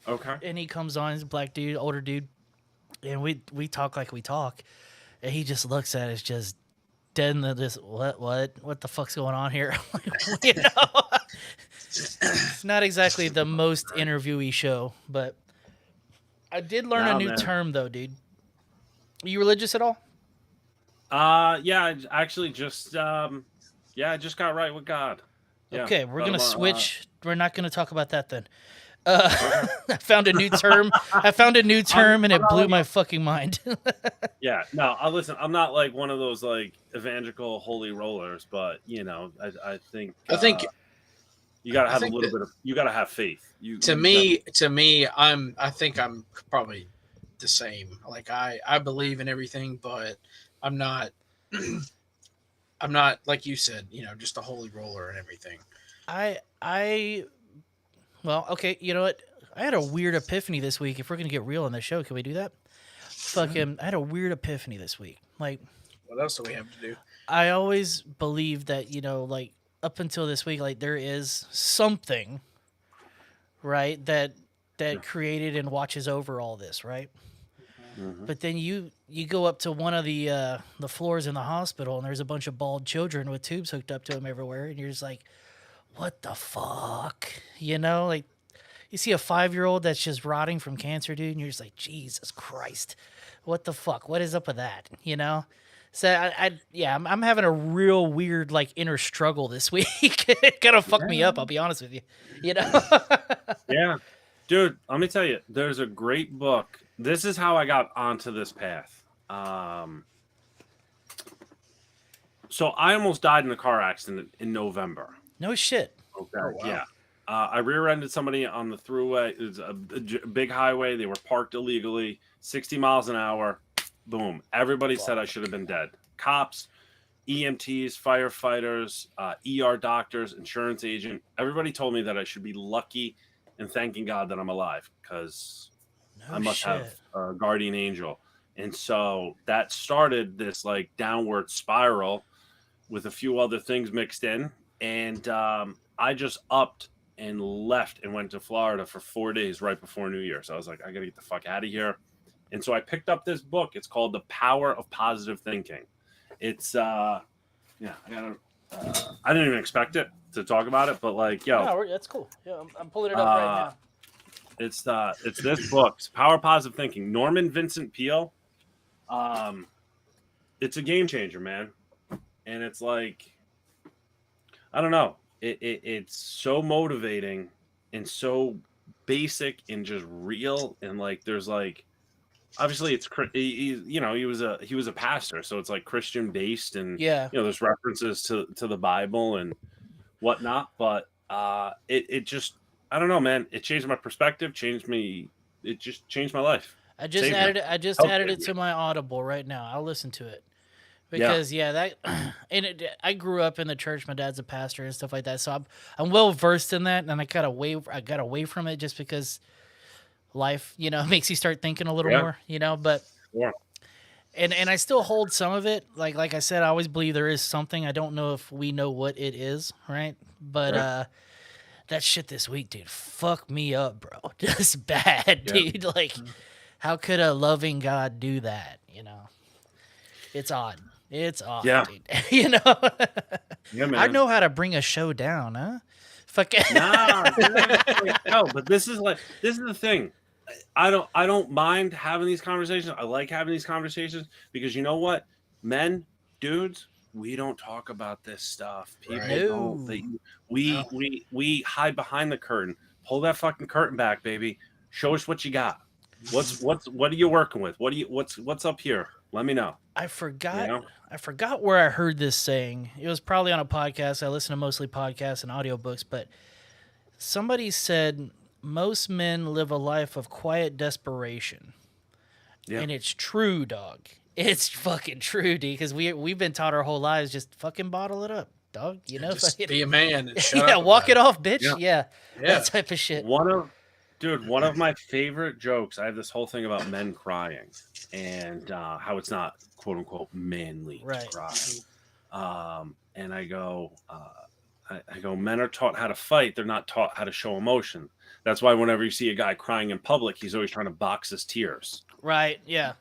Okay. And he comes on, he's a black dude, older dude, and we talk like we talk, and he just looks at us just dead in the this what the fuck's going on here? You know, it's not exactly the most interviewee show, but I did learn a new term though, dude. Are you religious at all? Yeah, I actually just I just got right with God. Yeah, Okay, we're gonna switch. We're not gonna talk about that then. I found a new term. And it blew my fucking mind. Yeah, no, listen. I'm not like one of those like evangelical holy rollers, but you know, I think you gotta have a little bit of. You gotta have faith. To me, I think I'm probably the same. Like I believe in everything, but I'm not. I'm not like you said. You know, just a holy roller and everything. Well, okay, you know what? I had a weird epiphany this week. If we're gonna get real on the show, can we do that? Fucking, I had a weird epiphany this week. Like, what else do we have to do? I always believed that, you know, like up until this week, like there is something, right, that created and watches over all this, right? Mm-hmm. But then you go up to one of the floors in the hospital, and there's a bunch of bald children with tubes hooked up to them everywhere, and you're just like, what the fuck? You know, like you see a 5-year-old that's just rotting from cancer, dude, and you're just like, Jesus Christ, what the fuck? What is up with that? You know? So I'm having a real weird like inner struggle this week. It kind of fucked me up, I'll be honest with you. You know? Yeah. Dude, let me tell you, there's a great book. This is how I got onto this path. So I almost died in a car accident in November. No shit. Okay. Oh, wow. Yeah. I rear-ended somebody on the thruway. It was a big highway. They were parked illegally, 60 miles an hour. Boom. Everybody said I should have been dead. Cops, EMTs, firefighters, ER doctors, insurance agent. Everybody told me that I should be lucky and thanking God that I'm alive because I must have a guardian angel. And so that started this like downward spiral with a few other things mixed in. And I just upped and left and went to Florida for 4 days right before New Year. So I was like, I got to get the fuck out of here. And so I picked up this book. It's called The Power of Positive Thinking. It's, I didn't even expect it to talk about it, but like, yo. No, that's cool. Yeah, I'm pulling it up right now. It's this book, it's Power of Positive Thinking. Norman Vincent Peale. It's a game changer, man. And it's like, I don't know. It's so motivating and so basic and just real. And like, there's like, obviously it's, he was a pastor. So it's like Christian based and, there's references to the Bible and whatnot. But it just, I don't know, man. It changed my perspective, it just changed my life. I just added it to my Audible right now. I'll listen to it. Because that and I grew up in the church. My dad's a pastor and stuff like that, so I'm well versed in that. And I got away from it just because life, makes you start thinking a little more, But and I still hold some of it. Like I said, I always believe there is something. I don't know if we know what it is, right? But that shit this week, dude, fuck me up, bro. Just bad, dude. Like, how could a loving God do that? It's odd. It's odd, dude. Yeah, man. I know how to bring a show down, huh? Fuck it. No, but this is the thing. I don't mind having these conversations. I like having these conversations because you know what? Men, dudes, we don't talk about this stuff. People don't. We hide behind the curtain. Pull that fucking curtain back, baby. Show us what you got. What are you working with? What's up here? Let me know. I forgot. I forgot where I heard this saying. It was probably on a podcast. I listen to mostly podcasts and audiobooks, but somebody said most men live a life of quiet desperation. Yeah. And it's true, dog. It's fucking true, D, because we've been taught our whole lives just fucking bottle it up, dog. Just be a man and shut up. Walk it off, bitch. Yeah. That type of shit. One of my favorite jokes, I have this whole thing about men crying and how it's not quote unquote manly to cry. And I go, men are taught how to fight. They're not taught how to show emotion. That's why whenever you see a guy crying in public, he's always trying to box his tears. Right. Yeah.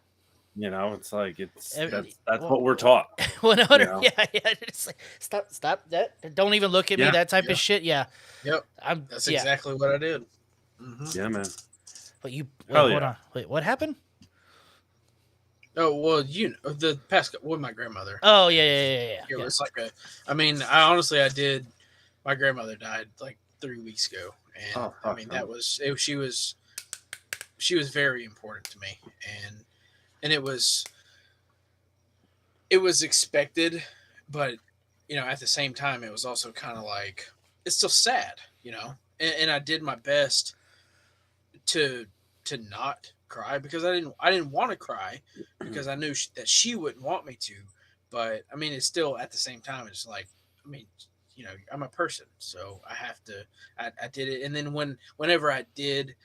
It's like that's what we're taught. 100. Yeah. It's like, stop that. Don't even look at me. That type of shit. Yeah. Yep. That's exactly what I did. Mm-hmm. Yeah, man. But hold on. Wait, what happened? Oh well, the past with my grandmother. Oh yeah. It was like I did. My grandmother died like 3 weeks ago, and that was it. She was very important to me, and it was expected, but at the same time, it was also kind of like it's still sad, and I did my best to not cry because I didn't want to cry because I knew that she wouldn't want me to, but it's still at the same time it's like I'm a person, so I have to. I did it, and then whenever I did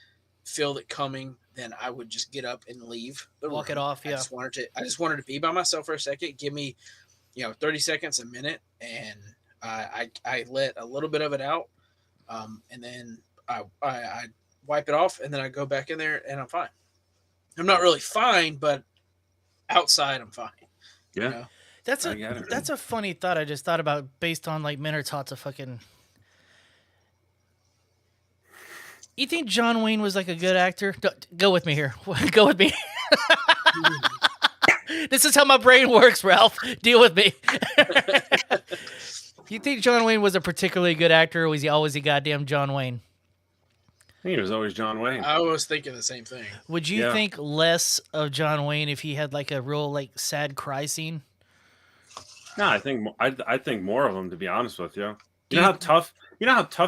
feel it coming, then I would just get up and leave the walk room. It off. Yeah, I just wanted to be by myself for a second. Give me 30 seconds, a minute, and I let a little bit of it out, and then I wipe it off, and then I go back in there, and I'm fine. I'm not really fine, but outside I'm fine. Yeah. That's a funny thought I just thought about based on like men are taught to fucking. You think John Wayne was like a good actor? Go with me here. Go with me. This is how my brain works, Ralph. Deal with me. You think John Wayne was a particularly good actor, or was he always a goddamn John Wayne? I think it was always John Wayne. I was thinking the same thing. Would you think less of John Wayne if he had like a real like sad cry scene? No, I think more of them, to be honest with you. You know how tough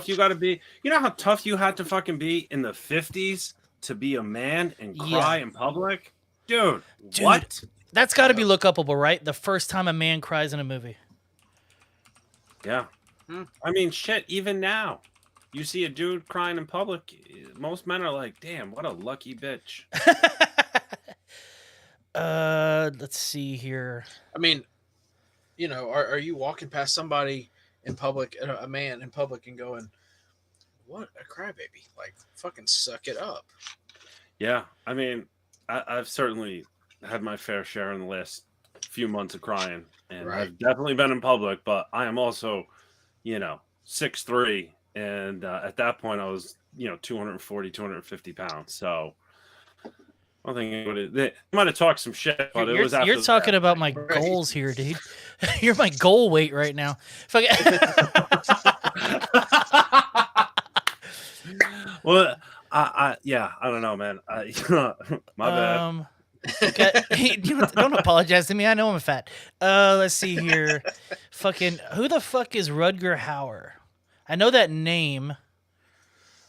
you got to be. You know how tough you had to fucking be in the 50s to be a man and cry in public, dude. What? That's got to be look upable, right? The first time a man cries in a movie. Yeah. I mean, shit. Even now, you see a dude crying in public. Most men are like, "Damn, what a lucky bitch." Let's see here. Are you walking past somebody in public, a man in public, and going, "What a crybaby!" Like, fucking suck it up. Yeah, I've certainly had my fair share in the last few months of crying, and I've definitely been in public. But I am also, 6'3", and at that point I was, 240, 250 pounds. So I don't think they might have talked some shit, but it was after you're talking about my goals here, dude. You're my goal weight right now. Well, I don't know, man. My bad. Okay. Don't apologize to me. I know I'm fat. Let's see here. Fucking who the fuck is Rutger Hauer? I know that name.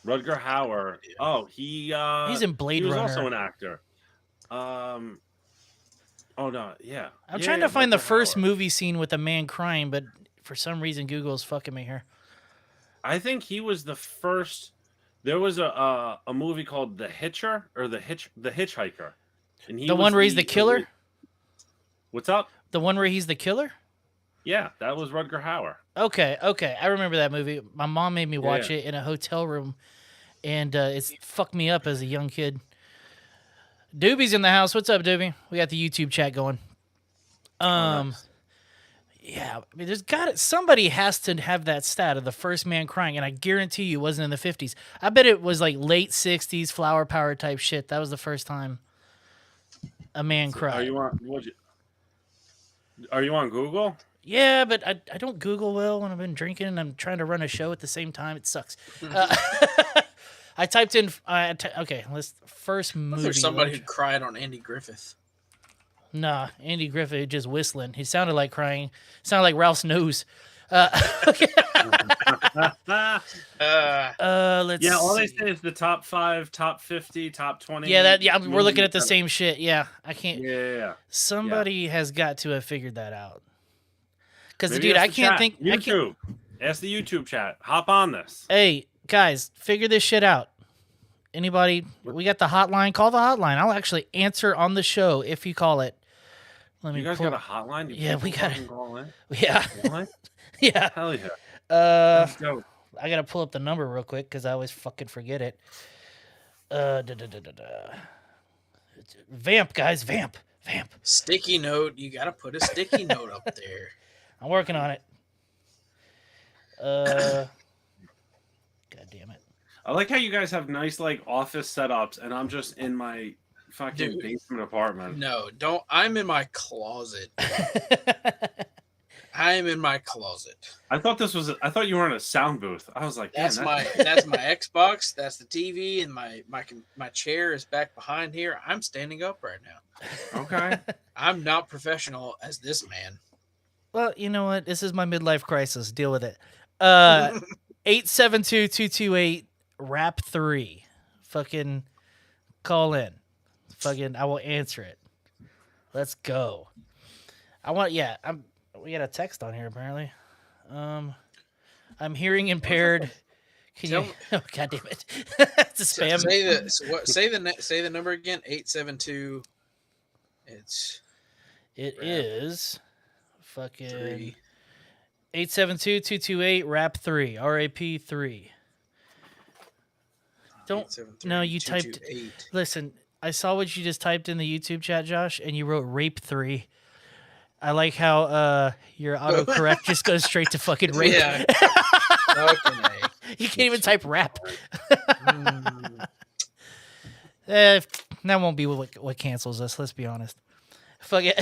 Rutger Hauer. Oh, he's in Blade Runner. He was also an actor. Oh no, yeah. I'm Yeah, trying yeah, to find the Rutger first Hauer. movie scene with a man crying, but for some reason Google's fucking me here. I think he was the first. There was a movie called The Hitcher or the Hitchhiker, and he The one was where he's the killer? What's up? The one where he's the killer? Yeah, that was Rutger Hauer. Okay. I remember that movie. My mom made me watch Yeah. it in a hotel room, and it's fucked me up as a young kid. Doobie's in the house. What's up, Doobie? We got the YouTube chat going. Nice. Yeah, I mean, somebody has to have that stat of the first man crying, and I guarantee you it wasn't in the 50s. I bet it was like late 60s flower power type shit. That was the first time a man cried. Are you on Google? Yeah, but I don't Google well when I've been drinking and I'm trying to run a show at the same time. It sucks. I typed in. Okay, let's first movie. There's somebody who cried on Andy Griffith. Nah, Andy Griffith just whistling. He sounded like crying. Sounded like Ralph's nose. Okay. Let's. Yeah, all they see. say is the top 5, top 50, top 20. Yeah, we're looking at the same shit. Yeah, I can't. Yeah. Somebody has got to have figured that out. Because, Maybe dude, ask I the can't chat. think. I can't, YouTube. Ask the YouTube chat. Hop on this. hey, guys, figure this shit out. Anybody? We got the hotline. Call the hotline. I'll actually answer on the show if you call it. Let me You guys pull. got a hotline? Yeah, we got it. Call in? Yeah, What? yeah. Hell yeah. Let's go. I gotta pull up the number real quick because I always fucking forget it. Vamp, guys, vamp. Sticky note. You got to put a sticky note up there. I'm working on it. God damn it. I like how you guys have nice like office setups, and I'm just in my fucking Dude. basement apartment. No, don't. I'm in my closet. I'm in my closet. I thought you were in a sound booth. I was like, That's damn, my Xbox. That's the TV, and my chair is back behind here. I'm standing up right now. okay. I'm not professional as this man. Well, you know what? This is my midlife crisis. Deal with it. 872-228 rap 3. Fucking call in. Fucking I will answer it. Let's go. We got a text on here apparently. I'm hearing impaired. Can you oh, God damn it. It's a spam. Say the number again. 872. It rap is fucking 3. 872-228 rap 3. RAP 3. No, you typed. Listen, I saw what you just typed in the YouTube chat, Josh, and you wrote rape 3. I like how your autocorrect just goes straight to fucking rape. Yeah. Okay. You can't even type rap. That won't be what cancels us. Let's be honest. Fuck it.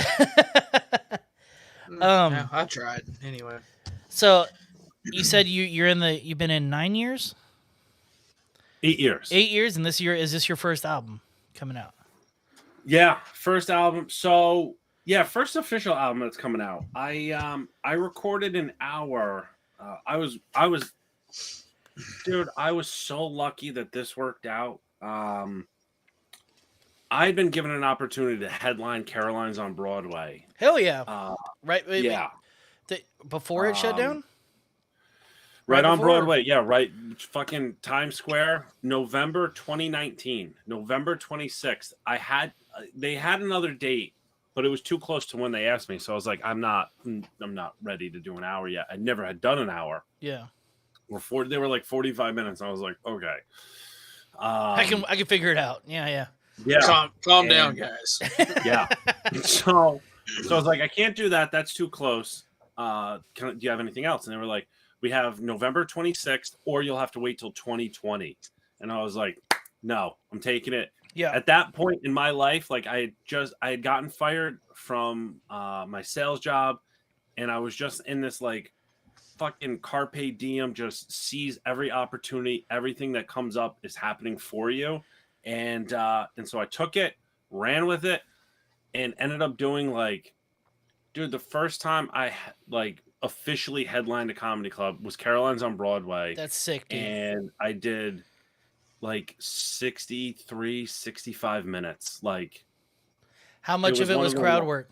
No, I tried anyway. So you said you've been in 9 years? 8 years. 8 years, and this your first album coming out? Yeah, first album. So yeah, first official album that's coming out. I recorded an hour. I was dude, I was so lucky that this worked out. I'd been given an opportunity to headline Caroline's on Broadway. Hell yeah! Right? Yeah. Before it shut down. Right on before? Broadway. Yeah, right. Fucking Times Square, November 2019, November 26th. They had another date, but it was too close to when they asked me. So I was like, I'm not ready to do an hour yet. I never had done an hour. Yeah. They were like 45 minutes. I was like, okay. I can figure it out. Yeah. Yeah. Calm down, guys. Yeah. So I was like, I can't do that. That's too close. Do you have anything else? And they were like, we have November 26th, or you'll have to wait till 2020. And I was like, no, I'm taking it. Yeah. At that point in my life, like I had gotten fired from my sales job, and I was just in this like fucking carpe diem, just seize every opportunity. Everything that comes up is happening for you. And so I took it, ran with it, and ended up doing like, dude, the first time I like officially headlined a comedy club was Caroline's on Broadway. That's sick, dude. And I did like 65 minutes. Like, How much of it was crowd work?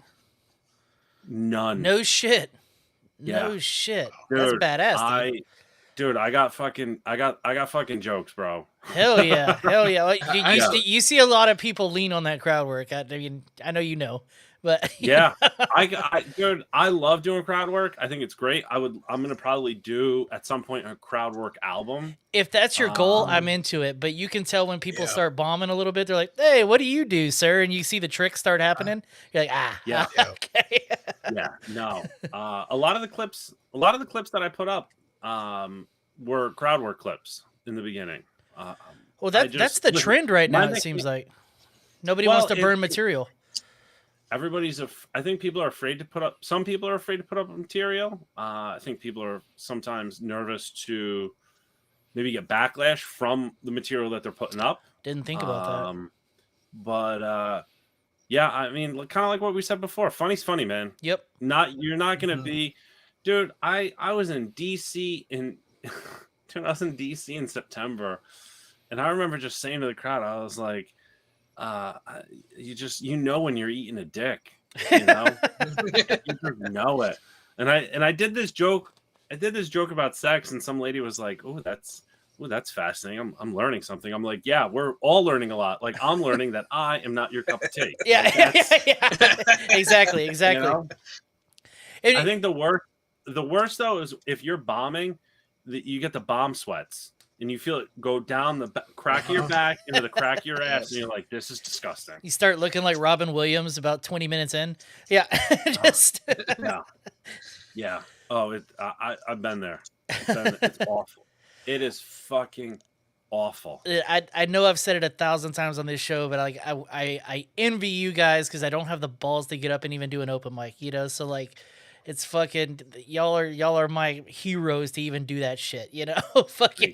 None. No shit. Yeah. No shit. Dude, That's badass, dude. I got fucking jokes, bro. Hell yeah. Hell yeah. Like, Yeah. you see a lot of people lean on that crowd work. I mean, I know you know, but Yeah, dude, I love doing crowd work. I think it's great. I'm gonna probably do at some point a crowd work album. if that's your goal, I'm into it. But you can tell when people Yeah. start bombing a little bit, they're like, "Hey, what do you do, sir?" And you see the tricks start happening. You're like, Yeah. okay. Yeah, no. A lot of the clips that I put up were crowd work clips in the beginning. Well, that's the trend right now. It seems like nobody wants to burn material. Everybody's I think people are afraid to put up. Some people are afraid to put up material. I think people are sometimes nervous to maybe get backlash from the material that they're putting up. Didn't think about that. But yeah, I mean, kind of like what we said before. Funny's funny, man. Yep. You're not gonna be, dude. I was in DC in, dude, I was in DC in September, and I remember just saying to the crowd, I was like, you know when you're eating a dick, you know, you just know it. And I did this joke. I did this joke about sex, and some lady was like, "Oh, that's fascinating. I'm learning something." I'm like, "Yeah, we're all learning a lot. Like, I'm learning that I am not your cup of tea." Yeah, like, yeah. Exactly. you know? And I think the worst though is if you're bombing, you get the bomb sweats. And you feel it go down the crack of your back into the crack of your ass, and you're like, "This is disgusting." you start looking like Robin Williams about 20 minutes in. Yeah, just Yeah. Oh, I've been there. It's awful. It is fucking awful. I know I've said it 1,000 times on this show, but like I envy you guys because I don't have the balls to get up and even do an open mic, you know. So like, it's fucking y'all are my heroes to even do that shit, you know. Fucking,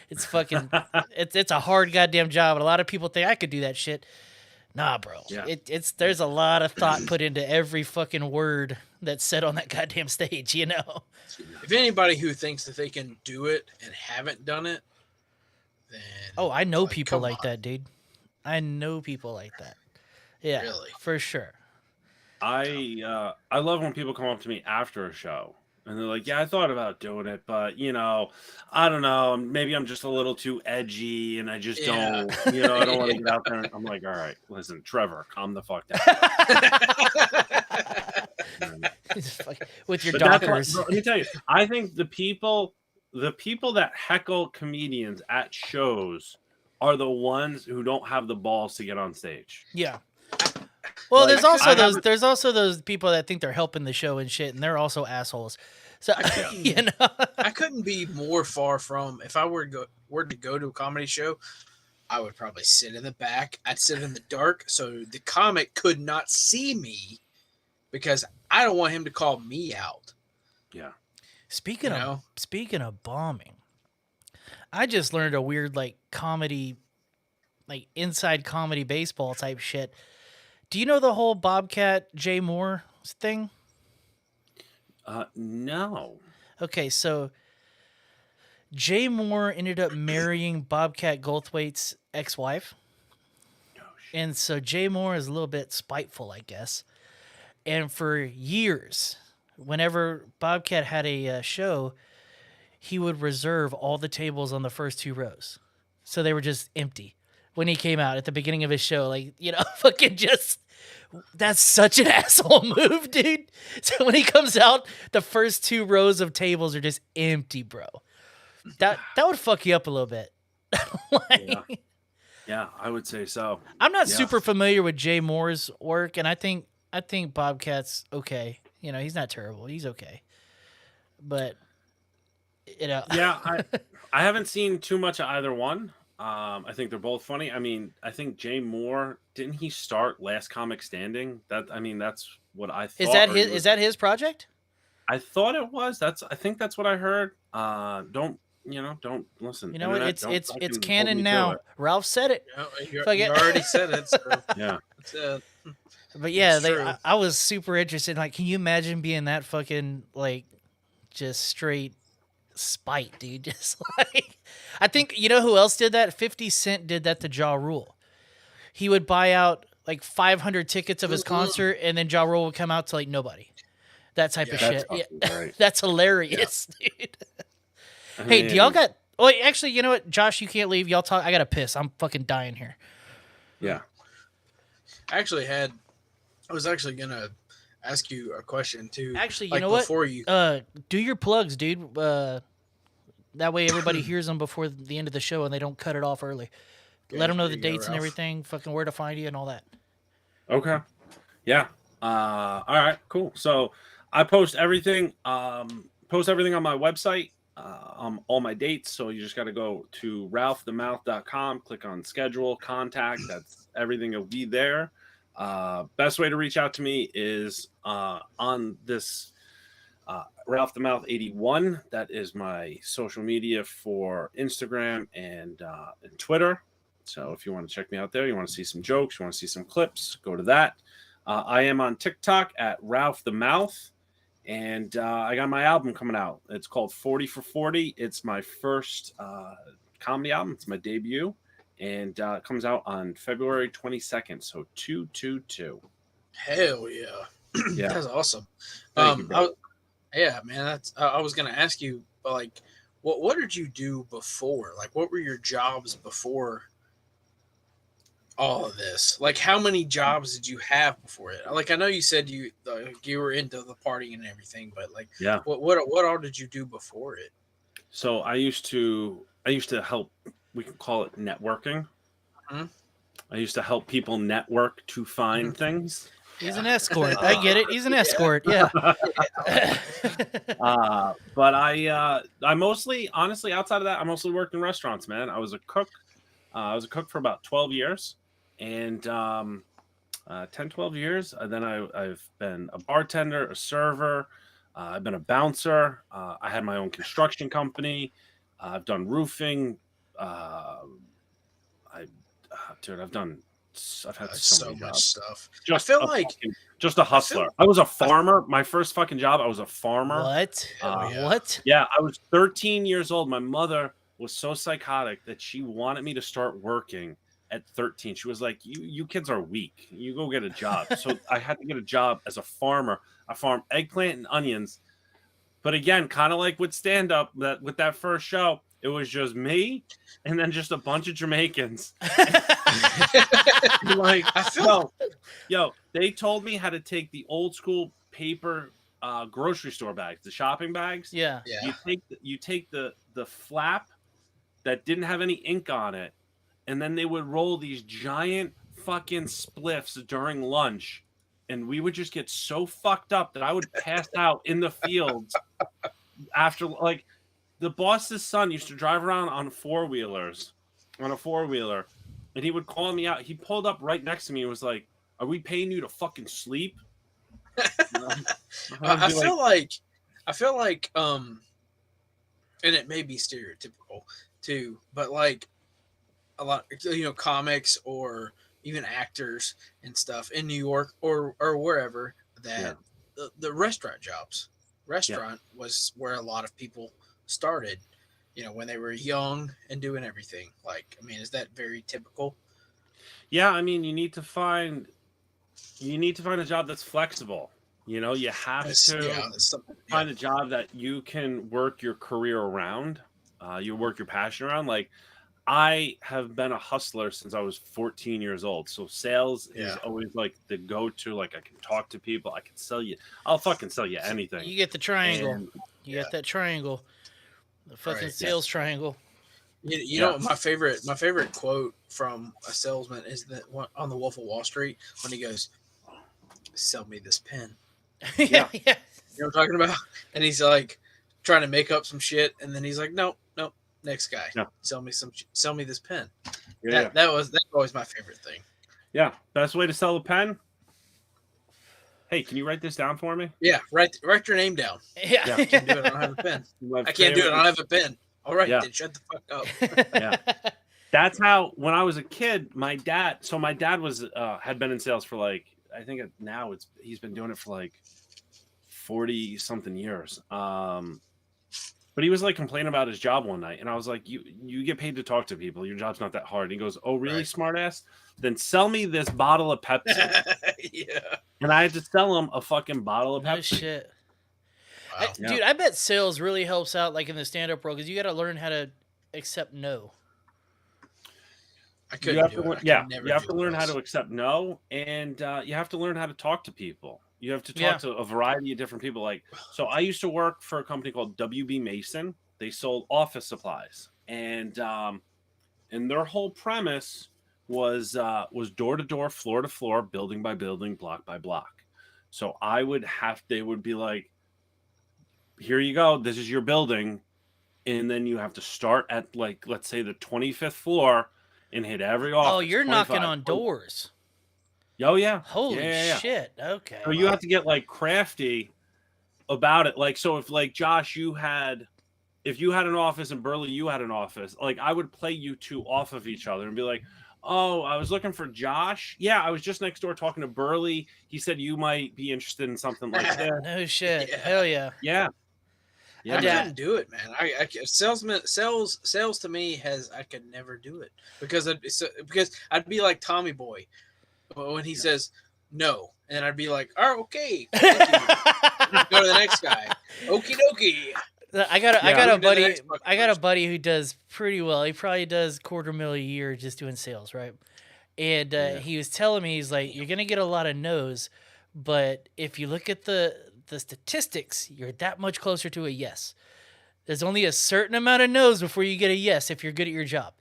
it's fucking it's a hard goddamn job, and a lot of people think I could do that shit. Nah, bro. Yeah. There's a lot of thought put into every fucking word that's said on that goddamn stage, you know. If anybody who thinks that they can do it and haven't done it, then I know people come like on. that, dude. I know people like that. Yeah, Really? for sure. I love when people come up to me after a show and they're like, "Yeah, I thought about doing it, but you know, I don't know. Maybe I'm just a little too edgy, and I just don't, you know, I don't want to get out there." And I'm like, "All right, listen, Trevor, calm the fuck down." With your But that's doctors. let me tell you, I think the people that heckle comedians at shows are the ones who don't have the balls to get on stage. Yeah. Well, Like, there's also those people that think they're helping the show and shit, and they're also assholes. So you know, I couldn't be more far from. If I were to go to a comedy show, I would probably sit in the back. I'd sit in the dark so the comic could not see me because I don't want him to call me out. Yeah. speaking of bombing, I just learned a weird like comedy, like inside comedy baseball type shit. Do you know the whole Bobcat Jay Moore thing? No. Okay, so Jay Moore ended up marrying Bobcat Goldthwait's ex-wife. And so Jay Moore is a little bit spiteful, I guess. And for years, whenever Bobcat had a show, he would reserve all the tables on the first two rows. So they were just empty when he came out at the beginning of his show. Like, you know, fucking just... That's such an asshole move, dude. So when he comes out, the first two rows of tables are just empty, bro. That would fuck you up a little bit. Like, Yeah, I would say so. I'm not Yeah. super familiar with Jay Moore's work, and I think Bobcat's okay. You know, he's not terrible. He's okay. But you know, Yeah, I haven't seen too much of either one. I think they're both funny. I mean, I think Jay Moore, didn't he start Last Comic Standing? That's what I thought. is that his project? I thought it was. I think that's what I heard. Don't listen. You know what? Internet, It's don't fucking canon hold me to now. it. Ralph said it. You Fuck it. already said it. So Yeah. it's, uh, But yeah, It's true. I was super interested. Like, can you imagine being that fucking like just straight spite, dude? Just like, I think you know who else did that? 50 Cent did that to Ja Rule. He would buy out like 500 tickets of his concert, and then Ja Rule would come out to like nobody. That type of Yeah. shit. That's Yeah. fucking great. That's hilarious, dude. I Hey, do mean, y'all got? Oh, wait, actually, you know what, Josh, you can't leave. Y'all talk. I gotta piss. I'm fucking dying here. Yeah. I was actually gonna ask you a question too. Actually, you like know what? before you Do your plugs, dude. That way everybody hears them before the end of the show and they don't cut it off early. Let them know there the you go, dates and Ralph. everything, fucking where to find you and all that. Okay. Yeah. All right. Cool. So I post everything. Post everything on my website. All my dates. So you just got to go to ralphthemouth.com, click on schedule, contact. That's everything. Will be there. Best way to reach out to me is on this Ralph the Mouth 81. That is my social media for Instagram and Twitter. So if you want to check me out there, you want to see some jokes, you want to see some clips, go to that. I am on TikTok at Ralph the Mouth, and I got my album coming out. It's called 40 for 40. It's my first comedy album. It's my debut, and it comes out on February 22nd. So 222. Hell yeah. Yeah. That's awesome. Thank you, bro. Yeah, man. That's I was gonna ask you, like, what did you do before? Like, what were your jobs before all of this? Like, how many jobs did you have before it? Like, I know you said you were into the partying and everything, but like, Yeah. what all did you do before it? So I used to help. We can call it networking. Mhm. I used to help people network to find things. He's an escort. I get it. He's an escort. Yeah. But I mostly, honestly, outside of that, I mostly worked in restaurants, man. I was a cook. I was a cook for about 12 years, and 10, 12 years. Then I've been a bartender, a server. I've been a bouncer. I had my own construction company. I've done roofing. I've had so So many much jobs. stuff. Just I feel a like just a hustler. I was a farmer. My first fucking job, I was a farmer. What? yeah. What? Yeah, I was 13 years old. My mother was so psychotic that she wanted me to start working at 13. She was like, "You kids are weak. You go get a job." So I had to get a job as a farmer. I farm eggplant and onions. But again, kind of like with stand up, that with that first show, it was just me and then just a bunch of Jamaicans. Like, I feel yo, they told me how to take the old school paper grocery store bags, the shopping bags. Yeah. yeah. You take the flap that didn't have any ink on it, and then they would roll these giant fucking spliffs during lunch, and we would just get so fucked up that I would pass out in the fields after. Like, the boss's son used to drive around on a four-wheeler, and he would call me out. He pulled up right next to me and was like, "Are we paying you to fucking sleep?" I feel like and it may be stereotypical too, but like a lot, comics or even actors and stuff in New York or wherever that the restaurant jobs. Restaurant was where a lot of people started, when they were young and doing everything. Like, I mean, is that very typical? Yeah, I mean, you need to find a job that's flexible. You have to find a job that you can work your career around. You work your passion around. Like, I have been a hustler since I was 14 years old. So sales is always like the go-to. Like, I can talk to people. I can sell you. I'll fucking sell you anything. You get the triangle. And, you get that triangle. The fucking sales triangle. You know, my favorite quote from a salesman is that one on the Wolf of Wall Street when he goes, "Sell me this pen." Yeah. You know what I'm talking about? And he's like trying to make up some shit, and then he's like, "Nope, next guy, sell me this pen." Yeah. That's always my favorite thing. Yeah, best way to sell a pen. Hey, can you write this down for me? Yeah, write your name down. Yeah. I can't do it. I don't have a pen. I can't do it. I don't have a pen. All right, then shut the fuck up. Yeah. That's how, when I was a kid, my dad was had been in sales for like, I think now he's been doing it for like 40 something years. But he was like complaining about his job one night, and I was like, "You get paid to talk to people. Your job's not that hard." And he goes, "Oh, really, Right. smartass? Then sell me this bottle of Pepsi." Yeah. And I had to sell him a fucking bottle of No Pepsi. shit. Wow. Yeah. Dude, I bet sales really helps out like in the stand-up world because you got to learn how to accept no. I You couldn't have do to, it. you have to learn how to accept no, and you have to learn how to talk to people. You have to talk to a variety of different people. Like, so I used to work for a company called WB Mason. They sold office supplies, and their whole premise was door to door, floor to floor, building by building, block by block. So they would be like, "Here you go. This is your building," and then you have to start at, like, let's say the 25th floor and hit every office. Oh, you're knocking 25, on doors. Oh yeah. Holy Yeah. shit. Okay. So you have to get like crafty about it. Like, so if like Josh, if you had an office and Burley, you had an office, like I would play you two off of each other and be like, "Oh, I was looking for Josh. Yeah, I was just next door talking to Burley. He said you might be interested in something like that." No shit. Yeah. Hell yeah. Yeah. I Yeah. couldn't do it, man. Sales to me I could never do it because I'd be like Tommy Boy when he says no, and I'd be like, "Oh, okay, thank you." Go to the next guy. Okie dokie. I got a buddy. next fucking I got a person. buddy who does pretty well. He probably does $250,000 a year just doing sales, right? And he was telling me, he's like, "You're gonna get a lot of no's, but if you look at the statistics, you're that much closer to a yes. There's only a certain amount of no's before you get a yes if you're good at your job."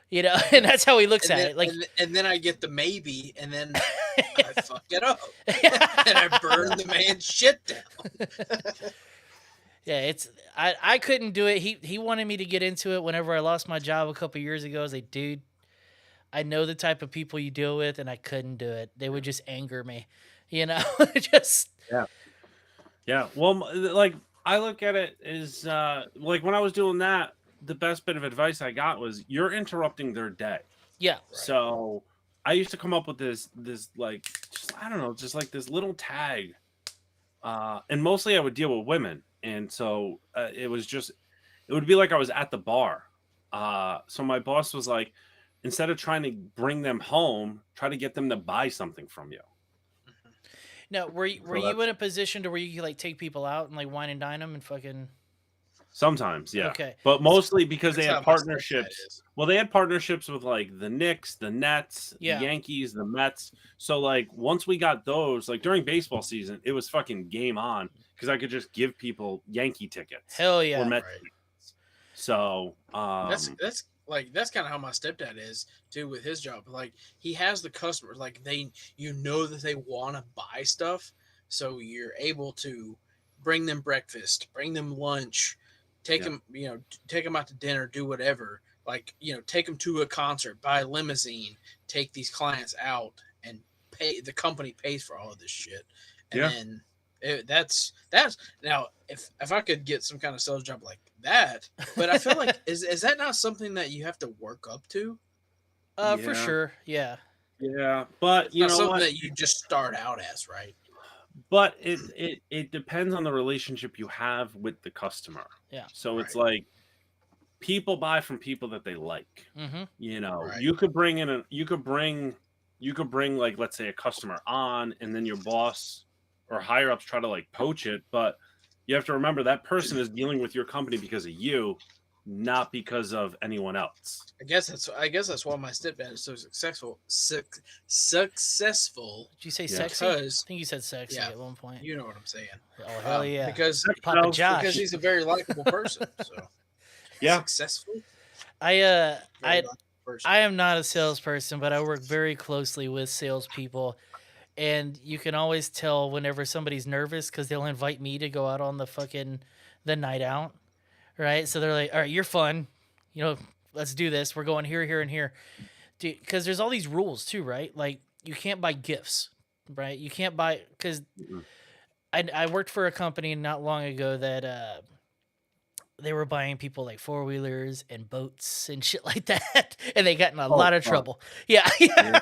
You know, and that's how he looks at it. Like, and then I get the maybe, and then I fuck it up, and I burn the man's shit down. yeah, it's I couldn't do it. He wanted me to get into it whenever I lost my job a couple years ago. I was like, "Dude, I know the type of people you deal with," and I couldn't do it. They would just anger me, you know. Just Yeah. Well, like I look at it as like when I was doing that, the best bit of advice I got was, you're interrupting their day. yeah, So I used to come up with this like, just, I don't know, just like this little tag. And mostly I would deal with women. And so it would be like I was at the bar. So my boss was like, instead of trying to bring them home, try to get them to buy something from you. Now, were you in a position to where you could like take people out and like wine and dine them and fucking? Sometimes, yeah. Okay. But mostly because they That's had how my stepdad partnerships. is. Well, they had partnerships with like the Knicks, the Nets, Yeah. the Yankees, the Mets. So like once we got those, like during baseball season, it was fucking game on because I could just give people Yankee tickets Hell or yeah. Met Right. tickets. So That's kind of how my stepdad is too with his job. Like he has the customers, like you know that they want to buy stuff, so you're able to bring them breakfast, bring them lunch, take them out to dinner, do whatever. Like, take them to a concert, buy a limousine, take these clients out, and the company pays for all of this shit. And then that's now if I could get some kind of sales job like that, but I feel like is that not something that you have to work up to? For Yeah. sure. Yeah. yeah, but you Not know something what? that you just start out as, right? But it depends on the relationship you have with the customer. Yeah. So it's like people buy from people that they like. Mm-hmm. You know, Right. you could bring like, let's say, a customer on, and then your boss or higher ups try to like poach it, but you have to remember that person is dealing with your company because of you, not because of anyone else. I guess that's why my stepdad is so successful. Successful. Did you say Yeah. sexy? I Because think you said sexy Yeah. at one point. you know what I'm saying. Oh hell yeah. Because Papa Josh. because he's a very likable person. So Yeah. successful. I Very likable person. I am not a salesperson, but I work very closely with salespeople, and you can always tell whenever somebody's nervous because they'll invite me to go out on the night out, right? So they're like, "All right, you're fun, let's do this. We're going here, here, and here," dude. Because there's all these rules too, right? Like you can't buy gifts, right? You can't buy because Mhm. I worked for a company not long ago that they were buying people like 4-wheelers and boats and shit like that, and they got in a lot of fuck. trouble. Yeah, Yeah,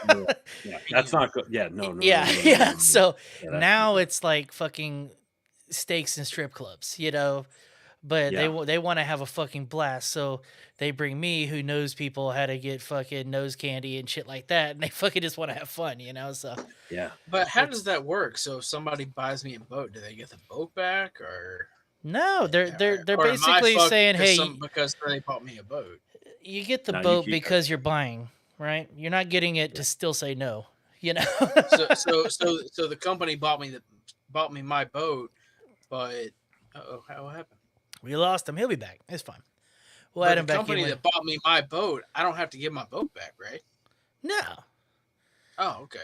that's not good. Yeah, no. yeah, no, no, yeah. no. So Yeah, that's- now it's like fucking steaks and strip clubs, but Yeah. they want to have a fucking blast. So they bring me, who knows people how to get fucking nose candy and shit like that, and they fucking just want to have fun, you know. So Yeah. But how It's- does that work? So if somebody buys me a boat, do they get the boat back, or no, they're or am I basically fucked saying, hey, because they bought me a boat? you get the No, you boat keep because it. you're buying, right? You're not getting it Yeah. to still say no, you know. So the company bought me my boat, but what happened? We lost him. He'll be back. It's fine. We'll But add the him back in. company that bought me my boat, I don't have to give my boat back, right? No, Oh, okay.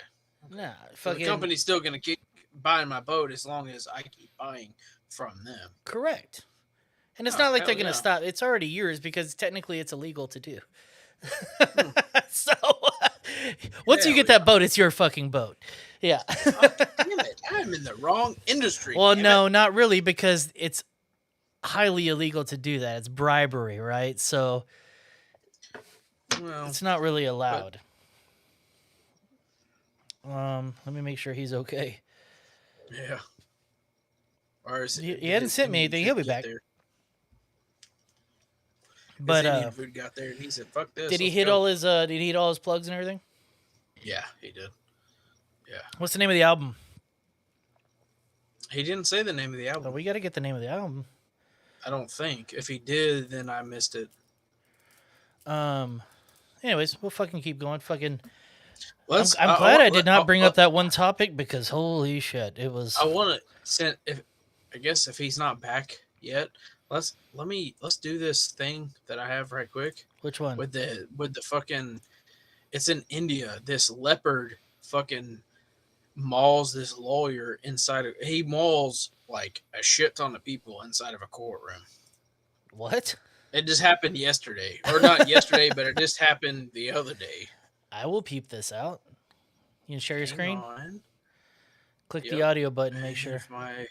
no. So the Fucking company's still gonna keep buying my boat as long as I keep buying from them. correct. And it's Oh, not like hell they're gonna yeah. stop. It's already yours because technically it's illegal to do. So once you Hell get that boat, it's your fucking boat. Yeah. Damn it! I'm in the wrong industry. Well, damn no, it. not really, because it's highly illegal to do that. It's bribery, right? So Well, it's not really allowed. Let me make sure he's okay. yeah. Or is He did hadn't his sent me Indian anything. food He'll be get back. there? But His Indian food got there, and he said, "Fuck this." did he let's hit go." all his did he hit all his plugs and everything? Yeah, he did. Yeah, What's the name of the album? he didn't say the name of the Oh, album. we got to get the name of the album. I don't think. If he did, then I missed it. Anyways, we'll fucking keep going. Fucking Let's. I'm glad I did not bring up that one topic because holy shit, it was I want to send. If I guess if he's not back yet, let's do this thing that I have right quick which one? with the fucking. It's in India. This leopard fucking mauls this lawyer inside of. He mauls like a shit ton of people inside of a courtroom. What? It just happened yesterday, or not yesterday, but it just happened the other day. I will peep this out. You can share your Hang screen. on. Click the Yep. audio button. Make sure. Why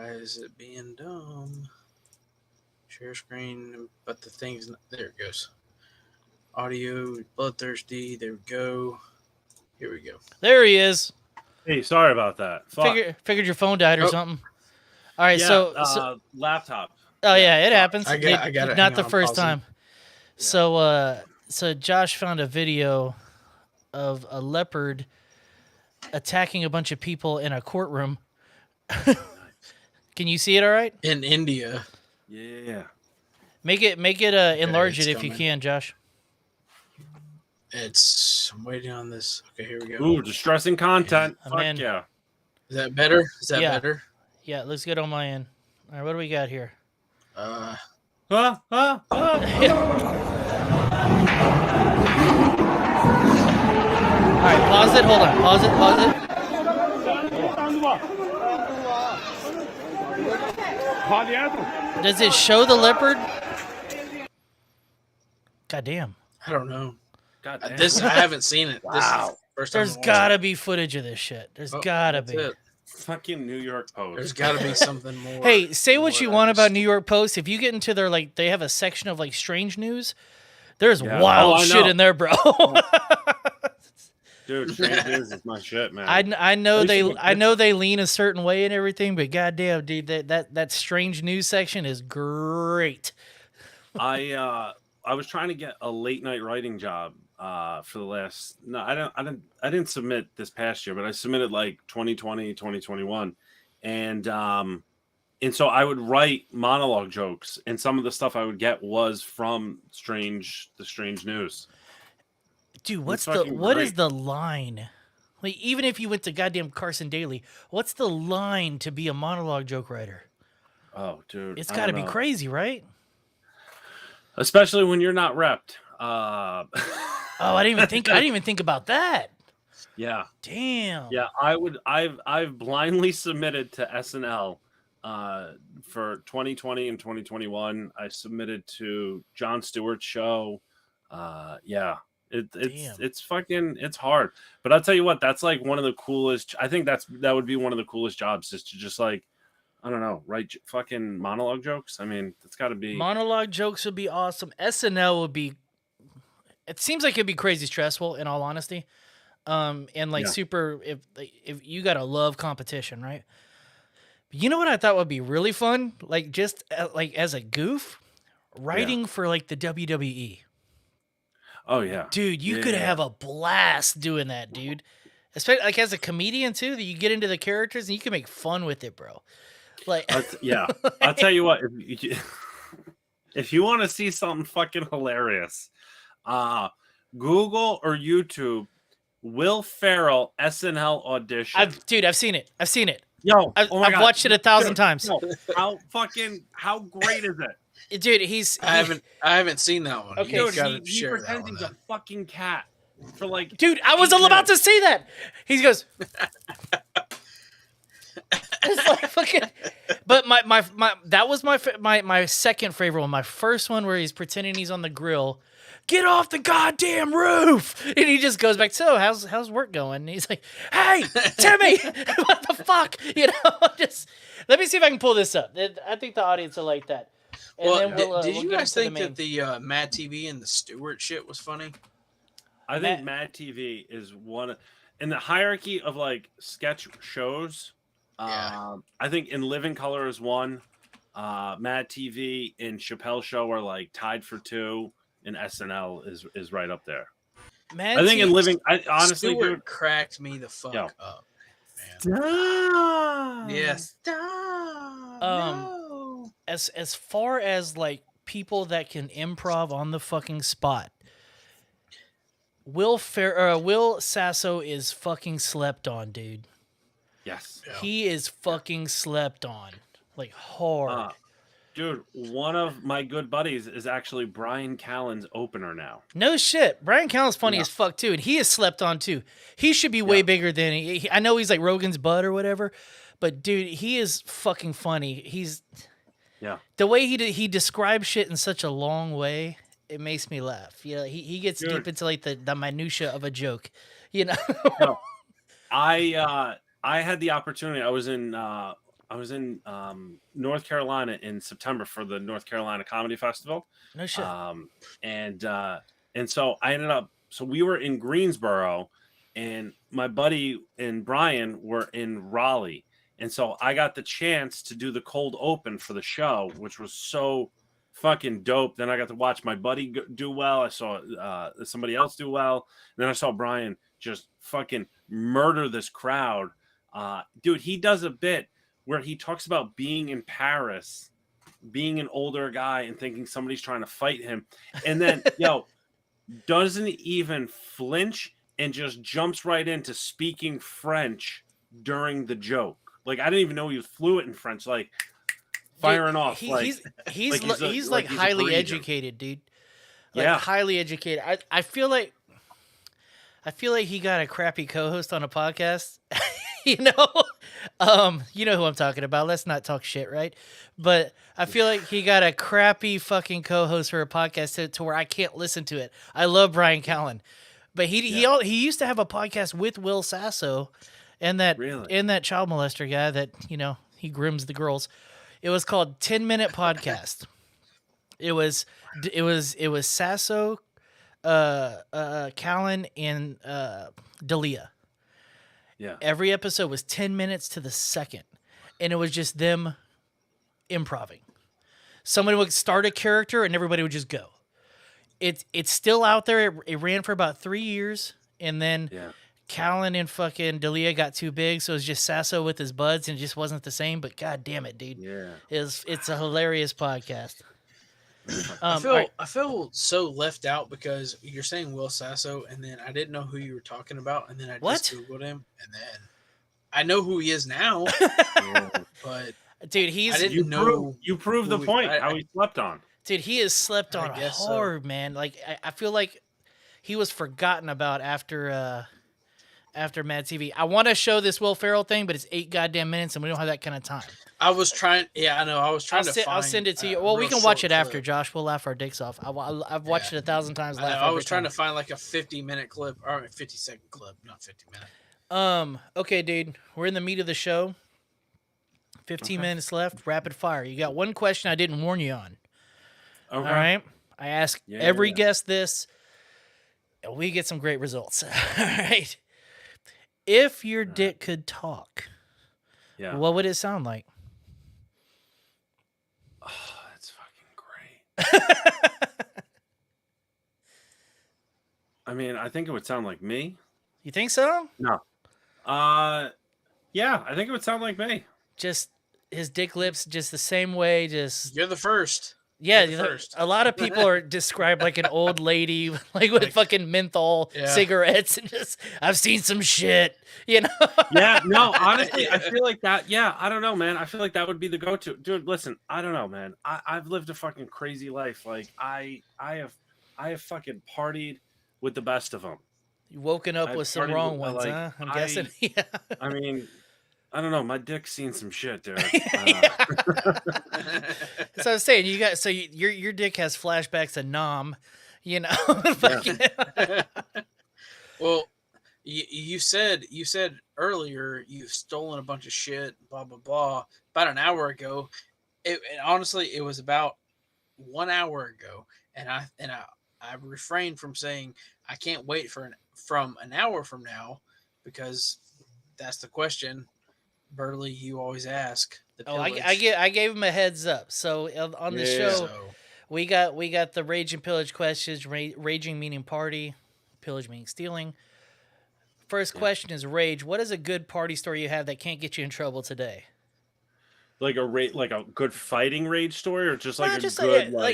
is it being dumb? Share screen, but the thing's not, there. It goes. Audio, bloodthirsty. There we go. Here we go. There he is. Hey, sorry about that. Fuck. Figured your phone died or Oh. something. All right, Yeah, so laptop. oh yeah, it fuck. happens. I got it. Not Hang the on, first pause it. time. So Josh found a video of a leopard attacking a bunch of people in a courtroom. Can you see it all right? In India. Yeah. Make it enlarge it's it if you coming. can, Josh. I'm waiting on this. Okay, here we go. Ooh, distressing content. I'm Fuck in. yeah. Is that better? Is that Yeah. better? Yeah, it looks good on my end. All right, what do we got here? Huh? All right, pause it. Hold on. Pause it. Does it show the leopard? God damn. I don't know. God damn. I haven't seen it. This is Wow. the first time There's I'm watching gotta be footage of this shit. There's it. Oh, gotta that's be. it. Fucking New York Post. There's got to be something more. Hey, say what more you that want I about just- New York Post. If you get into their they have a section of strange news. There's Yeah. wild Oh, I shit know. in there, bro. Dude, strange news is my shit, man. I know At least I know they lean a certain way and everything, but goddamn, dude, that strange news section is great. I was trying to get a late night writing job for the last I didn't submit this past year, but I submitted like 2020, 2021. And so I would write monologue jokes, and some of the stuff I would get was from the strange news. Dude, It's what fucking is great. the line? Like, even if you went to goddamn Carson Daly, what's the line to be a monologue joke writer? Oh, dude. It's I got to don't be know. crazy, right? Especially when you're not repped. Oh, I didn't even think about that. Yeah. Damn. Yeah, I've blindly submitted to SNL for 2020 and 2021. I submitted to Jon Stewart's show. Yeah. Damn. It's fucking it's hard. But I'll tell you what, that's like one of the coolest. I think that would be one of the coolest jobs, is to just I don't know, write fucking monologue jokes. I mean, it's got to be Monologue jokes would be awesome. SNL would be. It seems like it'd be crazy stressful, in all honesty. And Yeah. super if you gotta love competition, right? You know what I thought would be really fun? Like just like as a goof, writing for like the WWE. Oh yeah, Dude, you could have a blast doing that, dude. Especially like as a comedian too, that you get into the characters and you can make fun with it, bro. Like yeah. I'll tell you what. If you want to see something fucking hilarious, Google or YouTube Will Ferrell SNL audition. I've seen it. I've seen it. Yo, I've God. watched it 1,000 times. Yo, how great is it? Dude, I haven't seen that one. Okay, Dude, he pretends he's a fucking cat for like. Dude, I was all about to say that. He goes. It's like fucking. But my that was my second favorite one. My first one where he's pretending he's on the grill. Get off the goddamn roof! And he just goes back. So how's work going? And he's like, Hey, Timmy, what the fuck? You know, just let me see if I can pull this up. I think the audience will like that. And well, then did you guys think that the Mad TV and the Stewart shit was funny? I think Mad TV is one in the hierarchy of like sketch shows. I think In Living Color is one. Mad TV and Chappelle Show are like tied for 2, and SNL is right up there. I think In Living, honestly, Stewart cracked me the fuck up. Man. Stop. Yes. No. As far as like people that can improv on the fucking spot, Will Sasso is fucking slept on, dude. Yes. He is fucking slept on. Like hard. Dude, one of my good buddies is actually Brian Callen's opener now. No shit. Brian Callen's funny as fuck too, and he is slept on too. He should be way bigger than he. I know he's like Rogan's butt or whatever, but dude, he is fucking funny. He's the way he describes shit in such a long way. It makes me laugh. You know, he gets deep into like the minutia of a joke. You know. No. I had the opportunity. I was in North Carolina in September for the North Carolina Comedy Festival. No shit. And so I ended up. So we were in Greensboro, and my buddy and Brian were in Raleigh, and so I got the chance to do the cold open for the show, which was so fucking dope. Then I got to watch my buddy do well. I saw somebody else do well. And then I saw Brian just fucking murder this crowd. Dude, he does a bit where he talks about being in Paris, being an older guy and thinking somebody's trying to fight him. And then, doesn't even flinch and just jumps right into speaking French during the joke. Like, I didn't even know he was fluent in French. Like, firing off. He's like highly educated, dude. Like, highly educated. I feel like he got a crappy co-host on a podcast. You know who I'm talking about. Let's not talk shit, right? But I feel like he got a crappy fucking co-host for a podcast to where I can't listen to it. I love Brian Callen, but he used to have a podcast with Will Sasso and that child molester guy that he grims the girls. It was called 10-Minute Podcast. It was Sasso, Callen, and D'Elia. Yeah. Every episode was 10 minutes to the second, and it was just them improving. Somebody would start a character, and everybody would just go. It's still out there. It ran for about 3 years, and then Callen and fucking D'Elia got too big, so it was just Sasso with his buds, and it just wasn't the same. But god damn it, dude! Yeah, it's a hilarious podcast. I feel so left out because you're saying Will Sasso, and then I didn't know who you were talking about, and then I just Googled him, and then I know who he is now. But dude, you proved the point. How he slept on. Dude, he is slept on hard, man. Like I feel like he was forgotten about after Mad TV. I want to show this Will Ferrell thing, but it's 8 goddamn minutes, and we don't have that kind of time. I was trying. Yeah, I know. I was trying to find. I'll send it to you. Well, we can watch it after, Josh. We'll laugh our dicks off. I've watched it 1,000 times. I was trying to find like a 50-minute clip or a 50-second clip, not 50-minute. Okay, dude. We're in the meat of the show. 15 minutes left. Rapid fire. You got one question I didn't warn you on. Okay. All right. I ask every guest this, and we get some great results. All right. If your dick could talk, what would it sound like? I mean, I think it would sound like me. You think so? No. Yeah, I think it would sound like me. Just his dick lips, just the same way. Just You're the first. yeah. You're the first. A lot of people are described like an old lady, like with fucking menthol cigarettes, and just I've seen some shit. You know? Yeah. No. Honestly, I feel like that. Yeah. I don't know, man. I feel like that would be the go-to. Dude, listen. I don't know, man. I've lived a fucking crazy life. Like I have fucking partied with the best of them. You woken up I've with some partied wrong with, ones, like, huh? I'm guessing. Yeah. I mean, I don't know. My dick's seen some shit, dude. So I was saying, you got your dick has flashbacks to Nam, you know. Well, you said earlier you've stolen a bunch of shit, blah blah blah. About an hour ago, honestly it was about 1 hour ago, and I refrained from saying I can't wait from an hour from now, because that's the question, Burley, you always ask. I gave him a heads up. So on the show, we got the rage and pillage questions. Raging meaning party, pillage meaning stealing. First question is rage. What is a good party story you have that can't get you in trouble today? Like a good fighting rage story, or just like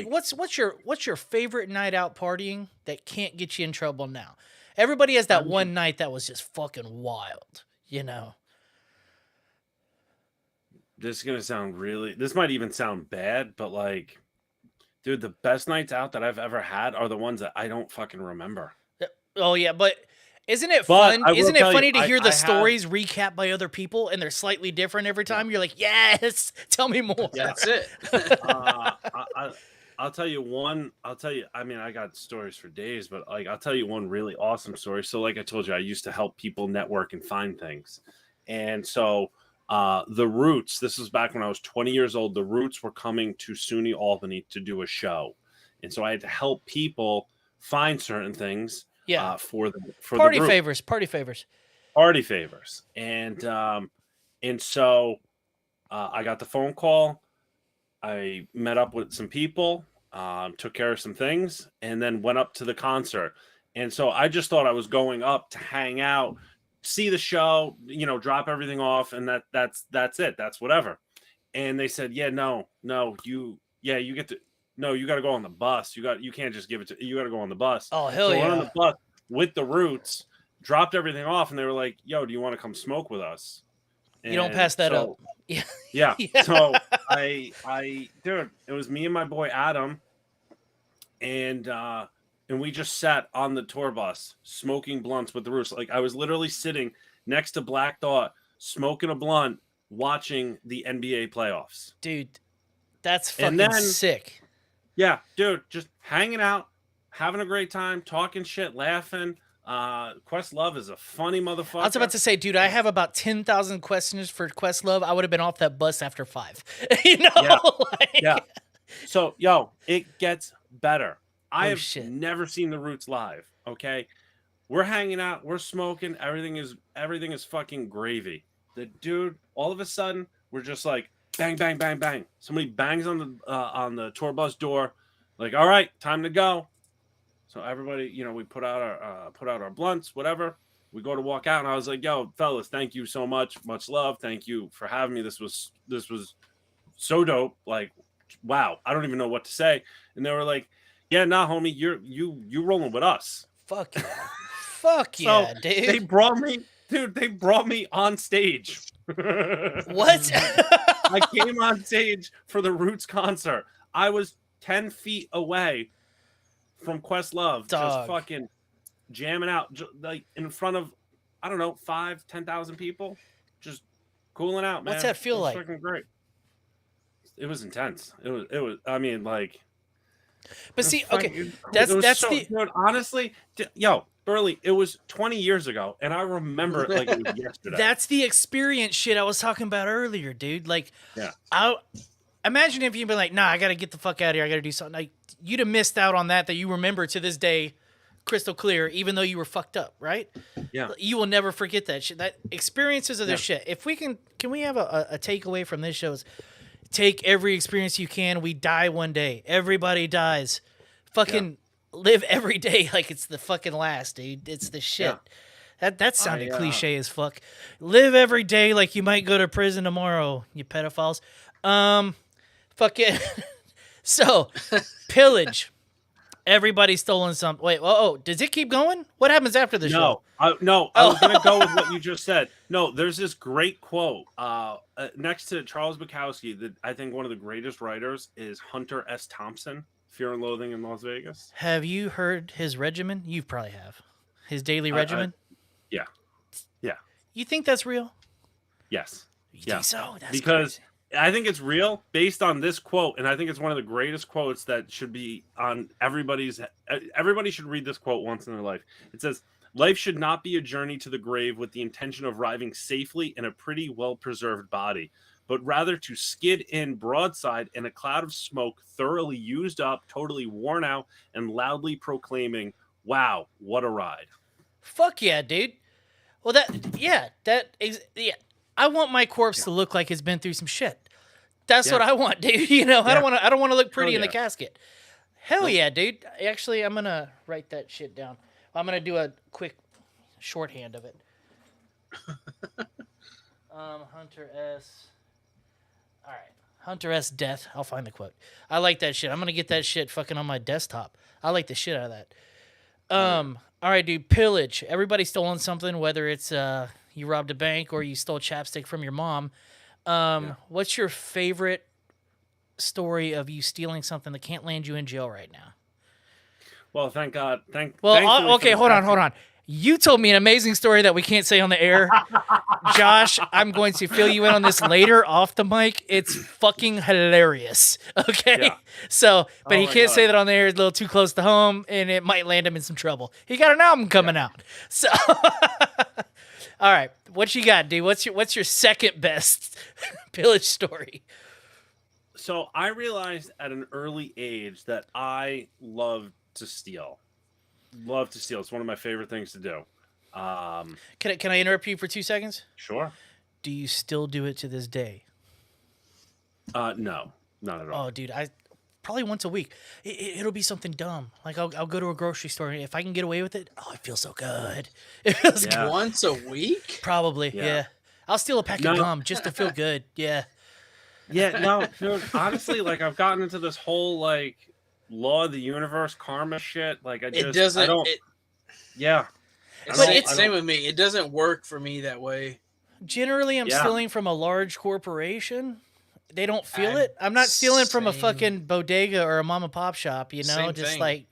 what's your favorite night out partying that can't get you in trouble now? Everybody has that one night that was just fucking wild, you know. This might even sound bad, but like, dude, the best nights out that I've ever had are the ones that I don't fucking remember. Oh yeah, but isn't it fun? Isn't it funny to hear the stories recapped by other people, and they're slightly different every time? Yeah. You're like, yes, tell me more. Yeah, that's it. I'll tell you one. I mean, I got stories for days, but like, I'll tell you one really awesome story. So, like I told you, I used to help people network and find things, and so. The Roots, this was back when I was 20 years old. The Roots were coming to SUNY Albany to do a show. And so I had to help people find certain things for party the favors. Party favors. And so I got the phone call. I met up with some people, took care of some things, and then went up to the concert. And so I just thought I was going up to hang out, see the show, you know, drop everything off, and that's it. That's whatever. And they said, you get to, no, you got to go on the bus. You can't just give it to, you got to go on the bus. Oh, hell yeah. I went on the bus with the Roots, dropped everything off, and they were like, yo, do you want to come smoke with us? And you don't pass that up. Yeah. Yeah. So dude, it was me and my boy Adam, and we just sat on the tour bus smoking blunts with the Roots. Like, I was literally sitting next to Black Thought, smoking a blunt, watching the NBA playoffs. Dude, that's fucking sick. Yeah, dude, just hanging out, having a great time, talking shit, laughing. Questlove is a funny motherfucker. I was about to say, dude, I have about 10,000 questions for Questlove. I would have been off that bus after 5. You know? Yeah. Yeah. So, yo, it gets better. I have never seen the Roots live. Okay, we're hanging out, we're smoking, everything is fucking gravy. The dude, all of a sudden, we're just like bang, bang, bang, bang. Somebody bangs on the tour bus door, like, all right, time to go. So everybody, you know, we put out our blunts, whatever. We go to walk out, and I was like, yo, fellas, thank you so much love, thank you for having me. This was so dope. Like, wow, I don't even know what to say. And they were like, yeah, nah, homie, you rolling with us. Fuck yeah. Fuck yeah, dude. They brought me on stage. What? I came on stage for the Roots concert. I was 10 feet away from Questlove, just fucking jamming out, like in front of, I don't know, 10,000 people, just cooling out, man. What's that feel like? Fucking great. It was intense. It was. I mean, like. But see, okay, dude, honestly, yo, Burley, it was 20 years ago, and I remember it like it was yesterday. That's the experience shit I was talking about earlier, dude. Like, yeah, imagine if you'd been like, nah, I gotta get the fuck out of here, I gotta do something. Like, you'd have missed out on that you remember to this day, crystal clear, even though you were fucked up, right? Yeah, you will never forget that shit. That experiences of this shit. If we can we have a takeaway from this show? Is take every experience you can. We die one day. Everybody dies. Fucking live every day like it's the fucking last, dude. It's the shit. That sounded cliche as fuck. Live every day like you might go to prison tomorrow, you pedophiles. Fucking. So, Pillage. Everybody's stolen something. Wait, does it keep going? What happens after the show? I was going to go with what you just said. No, there's this great quote next to Charles Bukowski that I think one of the greatest writers is Hunter S. Thompson, Fear and Loathing in Las Vegas. Have you heard his regimen? You probably have. His daily regimen? Yeah. Yeah. You think that's real? Yes. You think so? That's because crazy. I think it's real based on this quote, and I think it's one of the greatest quotes that should be on everybody should read this quote once in their life. It says, "Life should not be a journey to the grave with the intention of arriving safely in a pretty well-preserved body, but rather to skid in broadside in a cloud of smoke, thoroughly used up, totally worn out, and loudly proclaiming, 'Wow, what a ride.'" Fuck yeah, dude. Well, I want my corpse to look like it's been through some shit. That's what I want, dude. You know, I don't want to look pretty in the casket. Hell yeah, dude. Actually, I'm gonna write that shit down. I'm gonna do a quick shorthand of it. Hunter S. All right, Hunter S. Death. I'll find the quote. I like that shit. I'm gonna get that shit fucking on my desktop. I like the shit out of that. All right, dude. Pillage. Everybody's stolen something, whether it's you robbed a bank or you stole chapstick from your mom. What's your favorite story of you stealing something that can't land you in jail right now? Well, thank God. Okay, hold on. You told me an amazing story that we can't say on the air. Josh, I'm going to fill you in on this later off the mic. It's fucking hilarious. Okay? Yeah. So, but he can't say that on the air. It's a little too close to home, and it might land him in some trouble. He got an album coming out. So, all right. What you got, dude? What's your second best pillage story? So I realized at an early age that I love to steal. It's one of my favorite things to do. Can I interrupt you for 2 seconds? Sure. Do you still do it to this day? No, not at all. Oh, dude, I probably once a week. It'll be something dumb. Like I'll go to a grocery store, and if I can get away with it, it feels so good. It feels good. Once a week? Probably, yeah. I'll steal a pack of gum just to feel good. Yeah. Yeah, no, dude, honestly, like I've gotten into this whole like law of the universe karma shit. Like same with me. It doesn't work for me that way. Generally, I'm stealing from a large corporation. They don't feel it. I'm not stealing from a fucking bodega or a mom and pop shop, you know? Same just thing. like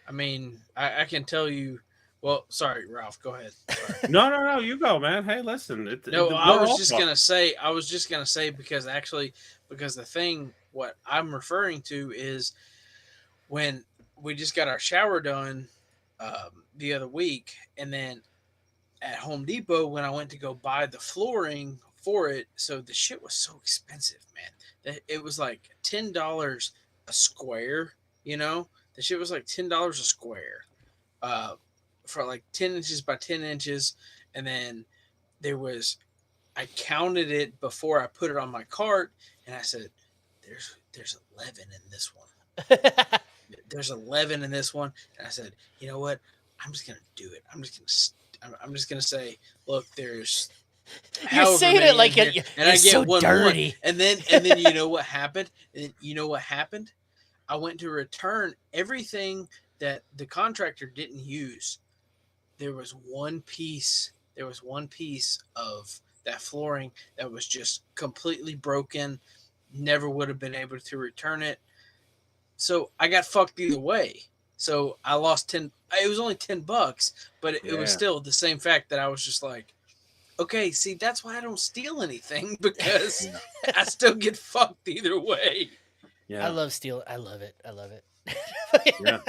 I mean, I can tell you. Well, sorry, Ralph. Go ahead. Sorry. No, you go, man. Hey, listen. I was just gonna say because the thing what I'm referring to is when we just got our shower done the other week, and then at Home Depot when I went to go buy the flooring for it, so the shit was so expensive, man. It was like $10 a square. You know, the shit was like $10 a square. For like 10 inches by 10 inches. And then I counted it before I put it on my cart, and I said, there's 11 in this one. There's 11 in this one. And I said, you know what? I'm just going to do it. I'm just going to say, look, there's you're saying it like and I get so one dirty. And then you know what happened? I went to return everything that the contractor didn't use. There was one piece of that flooring that was just completely broken. Never would have been able to return it. So I got fucked either way. So I lost 10. It was only $10, but it was still the same fact that I was just like, okay, see, that's why I don't steal anything, because I still get fucked either way. Yeah. I love steal. I love it. Yeah.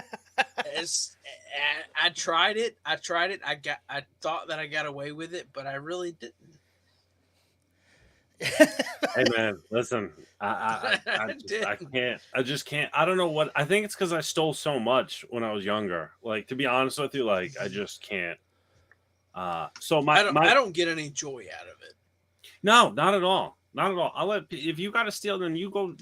I tried it. I thought that I got away with it, but I really didn't. Hey man, listen, I just can't. I don't know what. I think it's because I stole so much when I was younger. Like, to be honest with you, like I just can't. So I don't get any joy out of it. No, not at all. Not at all. I'll let if you got to steal, then you go.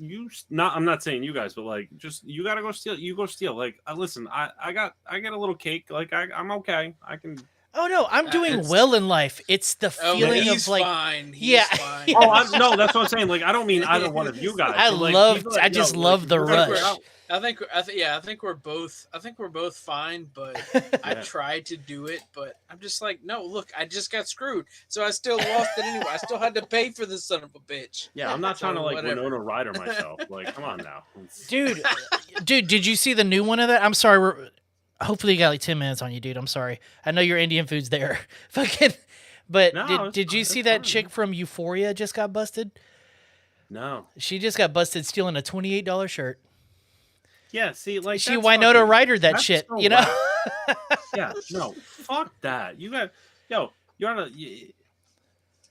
Not. I'm not saying you guys, but like, just you got to go steal. You go steal. Like, listen, I got a little cake. Like, I'm okay. I can. Oh no, I'm doing it's- well in life. It's the feeling he's of like, fine. He's yeah. fine. Oh, no, that's what I'm saying. Like, I don't mean either one of you guys. I but, like, love. people that- I just yo, love like, the you guys were rush. out- I think we're both fine, but I Yeah. tried to do it, but I'm just like, no, look, I just got screwed, so I still lost it anyway. I still had to pay for this son of a bitch. Yeah, I'm not So trying to like whatever. Winona Ryder myself. Like, come on now, Dude, did you see the new one of that? I'm sorry. Hopefully you got like 10 minutes on you, dude. I'm sorry. I know your Indian food's there. Fucking. But No, did you it's see that fine. chick from Euphoria just got busted? No. She just got busted stealing a $28 shirt. Yeah, see, like She that's Winona fucking- Ryder that that's shit, so you know? whack. Yeah, no, fuck that. You got, you're on a.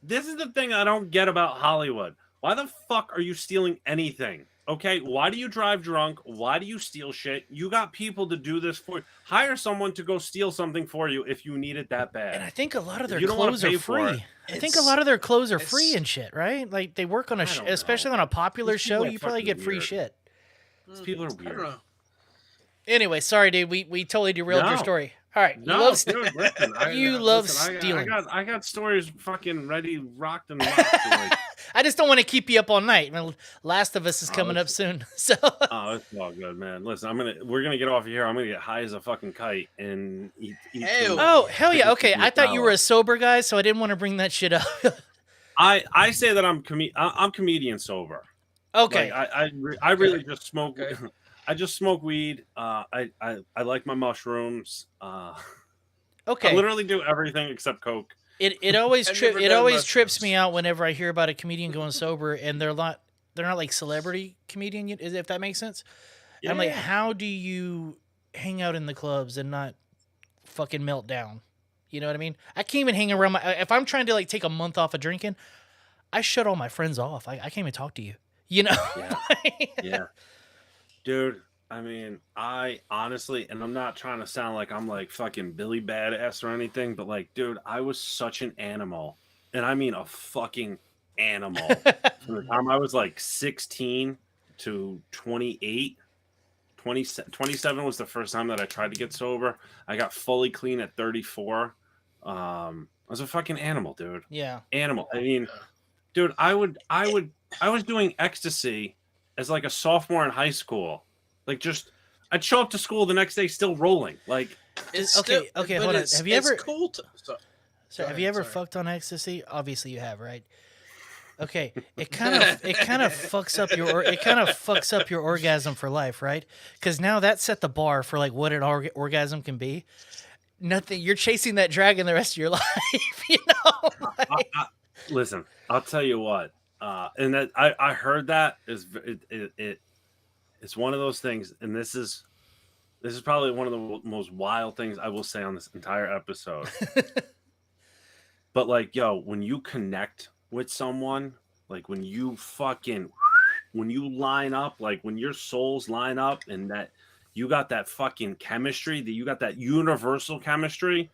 This is the thing I don't get about Hollywood. Why the fuck are you stealing anything? Okay, why do you drive drunk? Why do you steal shit? You got people to do this for you. Hire someone to go steal something for you if you need it that bad. And I think a lot of their you don't wanna clothes are pay for it, free. I think a it's- lot of their clothes are it's- free and shit, right? Like they work on I don't know. especially on a popular These people show, are you probably fucking get free weird. shit. These people are I don't weird. know. Anyway, sorry, dude. We totally derailed your No. story. All right, you No, love dude, listen. you love listen, stealing. I got stories fucking ready, rocked and locked. to, like, I just don't want to keep you up all night. I mean, Last of Us is coming up soon, so oh, it's all good, man. Listen, we're gonna get off of here. I'm gonna get high as a fucking kite and eat Hell. some- oh hell yeah. chicken Okay, from I thought you were a McDonald's. sober guy, so I didn't want to bring that shit up. I say that I'm comedian sober. Okay, Like, I really Okay. just smoke. Okay. I just smoke weed. I like my mushrooms. okay. I literally do everything except coke. It always I've never done trips me mushrooms. out whenever I hear about a comedian going sober and they're not like celebrity comedian, if that makes sense. I'm like, Yeah. how do you hang out in the clubs and not fucking melt down? You know what I mean? I can't even hang around if I'm trying to like take a month off of drinking, I shut all my friends off. I can't even talk to you. You know? Yeah. Yeah, dude. I mean, I honestly, and I'm not trying to sound like I'm like fucking Billy Badass or anything, but like, dude, I was such an animal, and I mean a fucking animal. From the time I was like 16 to 28, 27 was the first time that I tried to get sober. I got fully clean at 34. I was a fucking animal, dude. Yeah. Animal. I mean, dude, I was doing ecstasy as like a sophomore in high school. Like, just I'd show up to school the next day still rolling. Like, It's Okay, still, okay, but hold on. it's- Have you it's ever- cool to, so, So Go have you ahead, ever sorry. fucked on ecstasy? Obviously you have, right? Okay, it kind of fucks up your orgasm for life, right? Because now that set the bar for like what an orgasm can be. Nothing. You're chasing that dragon the rest of your life, you know. Like, listen, I'll tell you what. And that I heard that it's one of those things, and this is probably one of the most wild things I will say on this entire episode. But like, yo, when you connect with someone, like when you line up, like when your souls line up, and that you got that fucking chemistry, that you got that universal chemistry,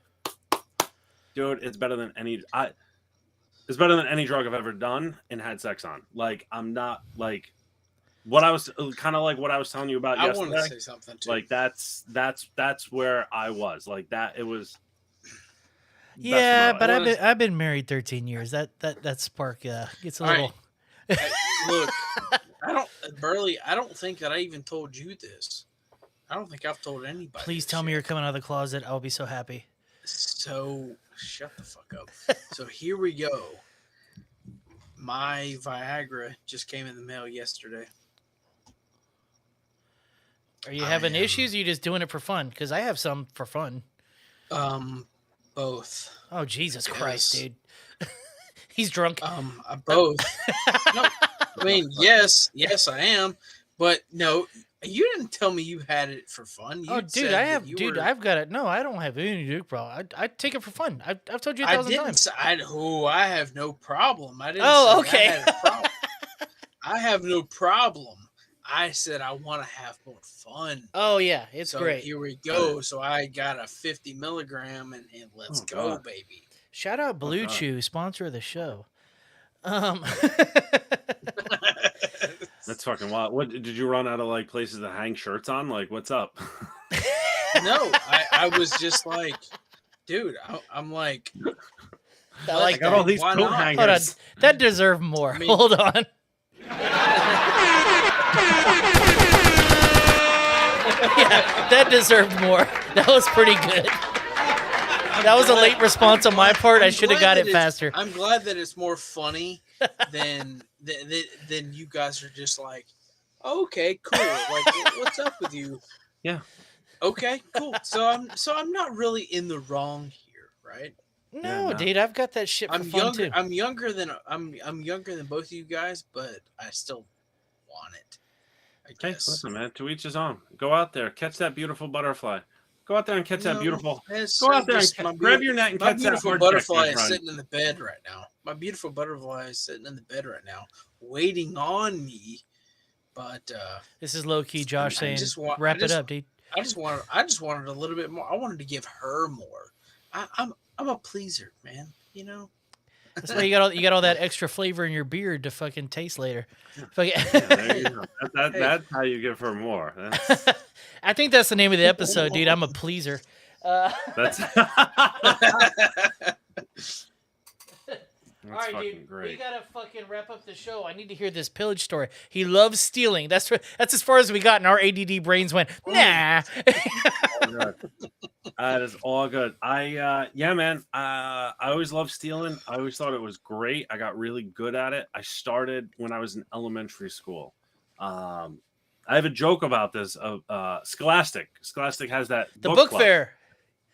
dude, it's better than any it's better than any drug I've ever done and had sex on. Like, I'm not like what I was kind of like what I was telling you about I want to yesterday. say something too. Like that's where I was. Like that it was best of yeah, my but life. I've been married 13 years. That spark gets a All little. right. Look, I don't think that I even told you this. I don't think I've told anybody. Please this tell me yet. you're coming out of the closet. I'll be so happy. So shut the fuck up. So here we go. My Viagra just came in the mail yesterday. Are you I having am. issues? Or are you just doing it for fun? Because I have some for fun. Both. Oh Jesus Christ, Yes. dude! He's drunk. Both. No, I mean, yes, I am, but no, you didn't tell me you had it for fun. You Oh, dude, said I that have, you dude, were- I've got it. No, I don't have any dick problem. I take it for fun. I've told you a I thousand didn't. times. I have no problem. I didn't. Oh, say okay. I had a problem. I have no problem. I said I want to have more fun. Oh yeah, it's So great. here we go. So I got a 50 milligram, and let's Oh, go, God. baby. Shout out Blue God. Chew, sponsor of the show. That's fucking wild. What did you run out of like places to hang shirts on? Like, what's up? No, I was just like, dude, I'm like, I like I got that. all these Why coat not? hangers. Hold on, that deserved more. mean- Hold on. Yeah, that deserved more. That was pretty good. That was a late response on my part. I should have got glad it that it's- faster. I'm glad that it's more funny than you guys are just like, okay, cool. Like, what's up with you? Yeah. Okay, cool. So I'm not really in the wrong here, right? No, no. dude, I've got that shit for I'm fun younger. too. I'm younger than both of you guys, but I still want it. I Hey, guess. listen, man. To each his own. Go out there, catch that beautiful butterfly. Go out there and catch that No, beautiful. it's Go out there just and my grab beautiful- your net and My catch that beautiful hard butterfly check, is sitting in the bed right now. My beautiful butterfly is sitting in the bed right now, waiting on me. But This is low key Josh I saying, just want- wrap I it just- up, dude. I just wanted a little bit more. I wanted to give her more. I'm a pleaser, man. You know. That's why you got all that extra flavor in your beard to fucking taste later. Fucking- Yeah, there you go. That's how you give her more. I think that's the name of the episode, dude. I'm a pleaser. That's All right, fucking dude. We great. gotta fucking wrap up the show. I need to hear this pillage story. He loves stealing. That's as far as we got, and our ADD brains went, nah. All good. That is all good. Yeah, man. I always loved stealing. I always thought it was great. I got really good at it. I started when I was in elementary school. I have a joke about this. Scholastic. Scholastic has that The book club. fair.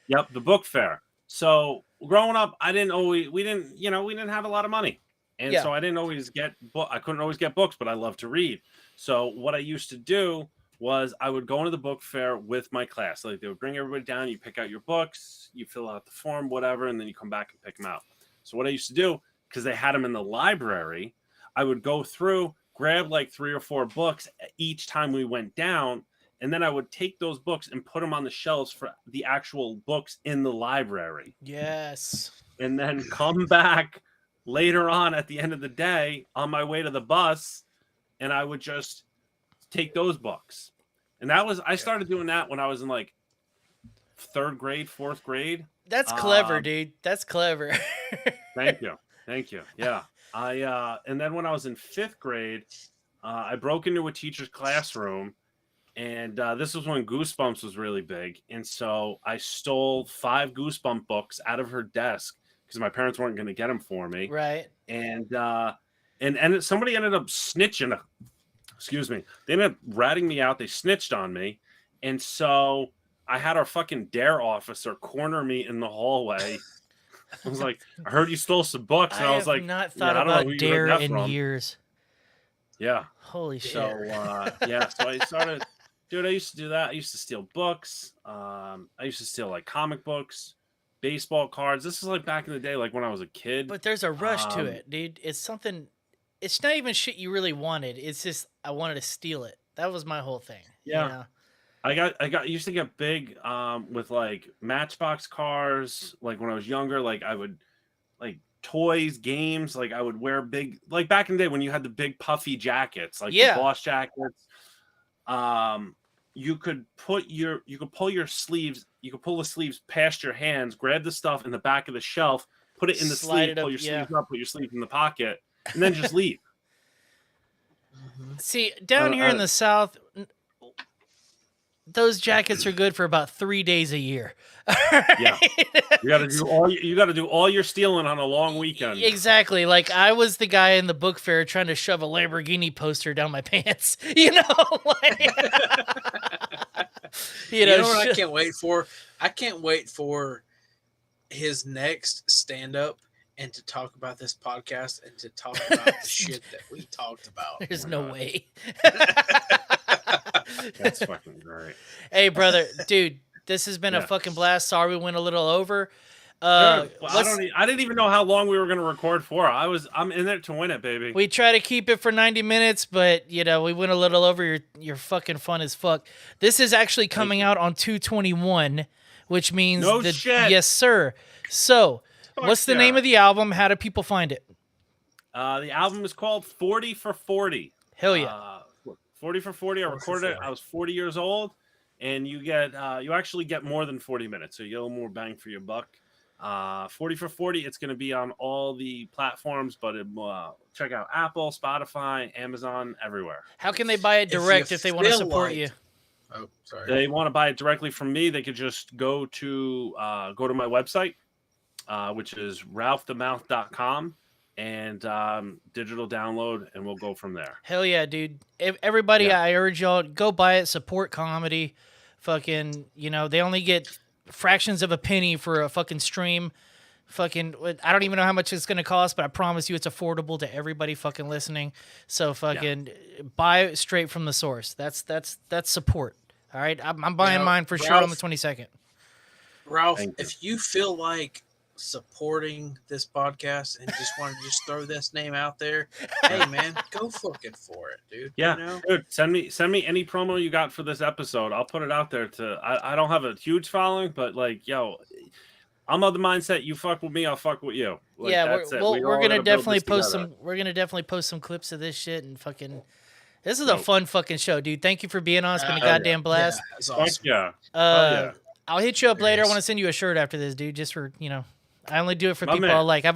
Yep, the book fair. So growing up, we didn't have a lot of money, and Yeah. so I didn't always get I couldn't always get books, but I love to read. So what I used to do was I would go into the book fair with my class. Like they would bring everybody down, you pick out your books, you fill out the form, whatever, and then you come back and pick them out. So what I used to do, because they had them in the library, I would go through, grab like 3 or 4 books each time we went down. And then I would take those books and put them on the shelves for the actual books in the library. Yes. And then come back later on at the end of the day on my way to the bus, and I would just take those books. And I started doing that when I was in like 3rd grade, 4th grade. That's clever, dude. That's clever. Thank you. Thank you. Yeah. And then when I was in 5th grade, I broke into a teacher's classroom. And this was when Goosebumps was really big. And so I stole 5 Goosebump books out of her desk because my parents weren't going to get them for me. Right. And somebody ended up snitching. Excuse me. They ended up ratting me out. They snitched on me. And so I had our fucking DARE officer corner me in the hallway. I was like, I heard you stole some books. And I was like, not thought I don't know about who you dare heard that in from. years. Yeah. Holy shit. So so I started, dude. I used to do that. I used to steal books. I used to steal like comic books, baseball cards. This is like back in the day, like when I was a kid. But there's a rush to it, dude. It's something. It's not even shit you really wanted. It's just I wanted to steal it. That was my whole thing. Yeah. You know? I used to get big with like Matchbox cars. Like when I was younger, like I would like toys, games. Like I would wear big, like back in the day when you had the big puffy jackets, like the Boss jackets. You could pull the sleeves past your hands, grab the stuff in the back of the shelf, put it in the Slide sleeve, it up, pull your yeah. sleeves up, put your sleeves in the pocket, and then just leave. See, down here in the South, those jackets are good for about 3 days a year. Yeah, you got to do all your stealing on a long weekend. Exactly. Like I was the guy in the book fair trying to shove a Lamborghini poster down my pants. You know, like, You know what I can't wait for? I can't wait for his next stand up and to talk about this podcast and to talk about the shit that we talked about. There's no way. That's fucking great. Hey, brother, dude, this has been a fucking blast. Sorry we went a little over. I didn't even know how long we were going to record for. I'm in there to win it, baby. We try to keep it for 90 minutes, but you know, we went a little over. You're fucking fun as fuck. This is actually coming out on 2/21, which means shit. Yes, sir. So, what's the name of the album? How do people find it? The album is called 40 for 40. Hell yeah. 40 for 40. I 40 for recorded it. 40. I was 40 years old, and you actually get more than 40 minutes, so you get a little more bang for your buck. 40 for 40. It's going to be on all the platforms, but check out Apple, Spotify, Amazon, everywhere. How can they buy it direct if they want to feel support like- you? Oh, sorry. They want to buy it directly from me. They could just go to my website, which is ralphthemouth.com, and digital download, and we'll go from there. Hell yeah, dude. Everybody, Yeah. I urge y'all, go buy it, support comedy. Fucking, they only get fractions of a penny for a fucking stream. Fucking, I don't even know how much it's going to cost, but I promise you it's affordable to everybody fucking listening. So fucking buy it straight from the source. That's support. All right? I'm buying mine for sure on the 22nd. Ralph, Thank you. if you feel like supporting this podcast and just want to just throw this name out there, hey man, go fucking for it, dude. Yeah, You know? dude, send me any promo you got for this episode. I'll put it out there. I don't have a huge following, but like, yo, I'm of the mindset you fuck with me, I'll fuck with you. Like, Yeah, that's it. we're We all gonna gotta build definitely this post together. some. We're gonna definitely post some clips of this shit and fucking. This is a Dope. fun fucking show, dude. Thank you for being on. It's been a Yeah. goddamn blast. Yeah, it's Fuck awesome. yeah. yeah. I'll hit you up later. I Yes. want to send you a shirt after this, dude. Just for I only do it for My people man. I like.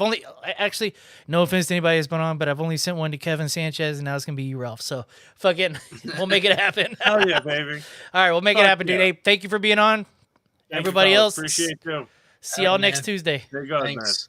Actually, no offense to anybody who's been on, but I've only sent one to Kevin Sanchez, and now it's gonna be you, Ralph. So fucking, we'll make it happen. Hell yeah, baby. All right, we'll make it Fuck happen, dude. yeah. Hey, thank you for being on. Thank you, Everybody fellas. else, Appreciate you. see All y'all right, next man. Tuesday. There you go, man. Thanks.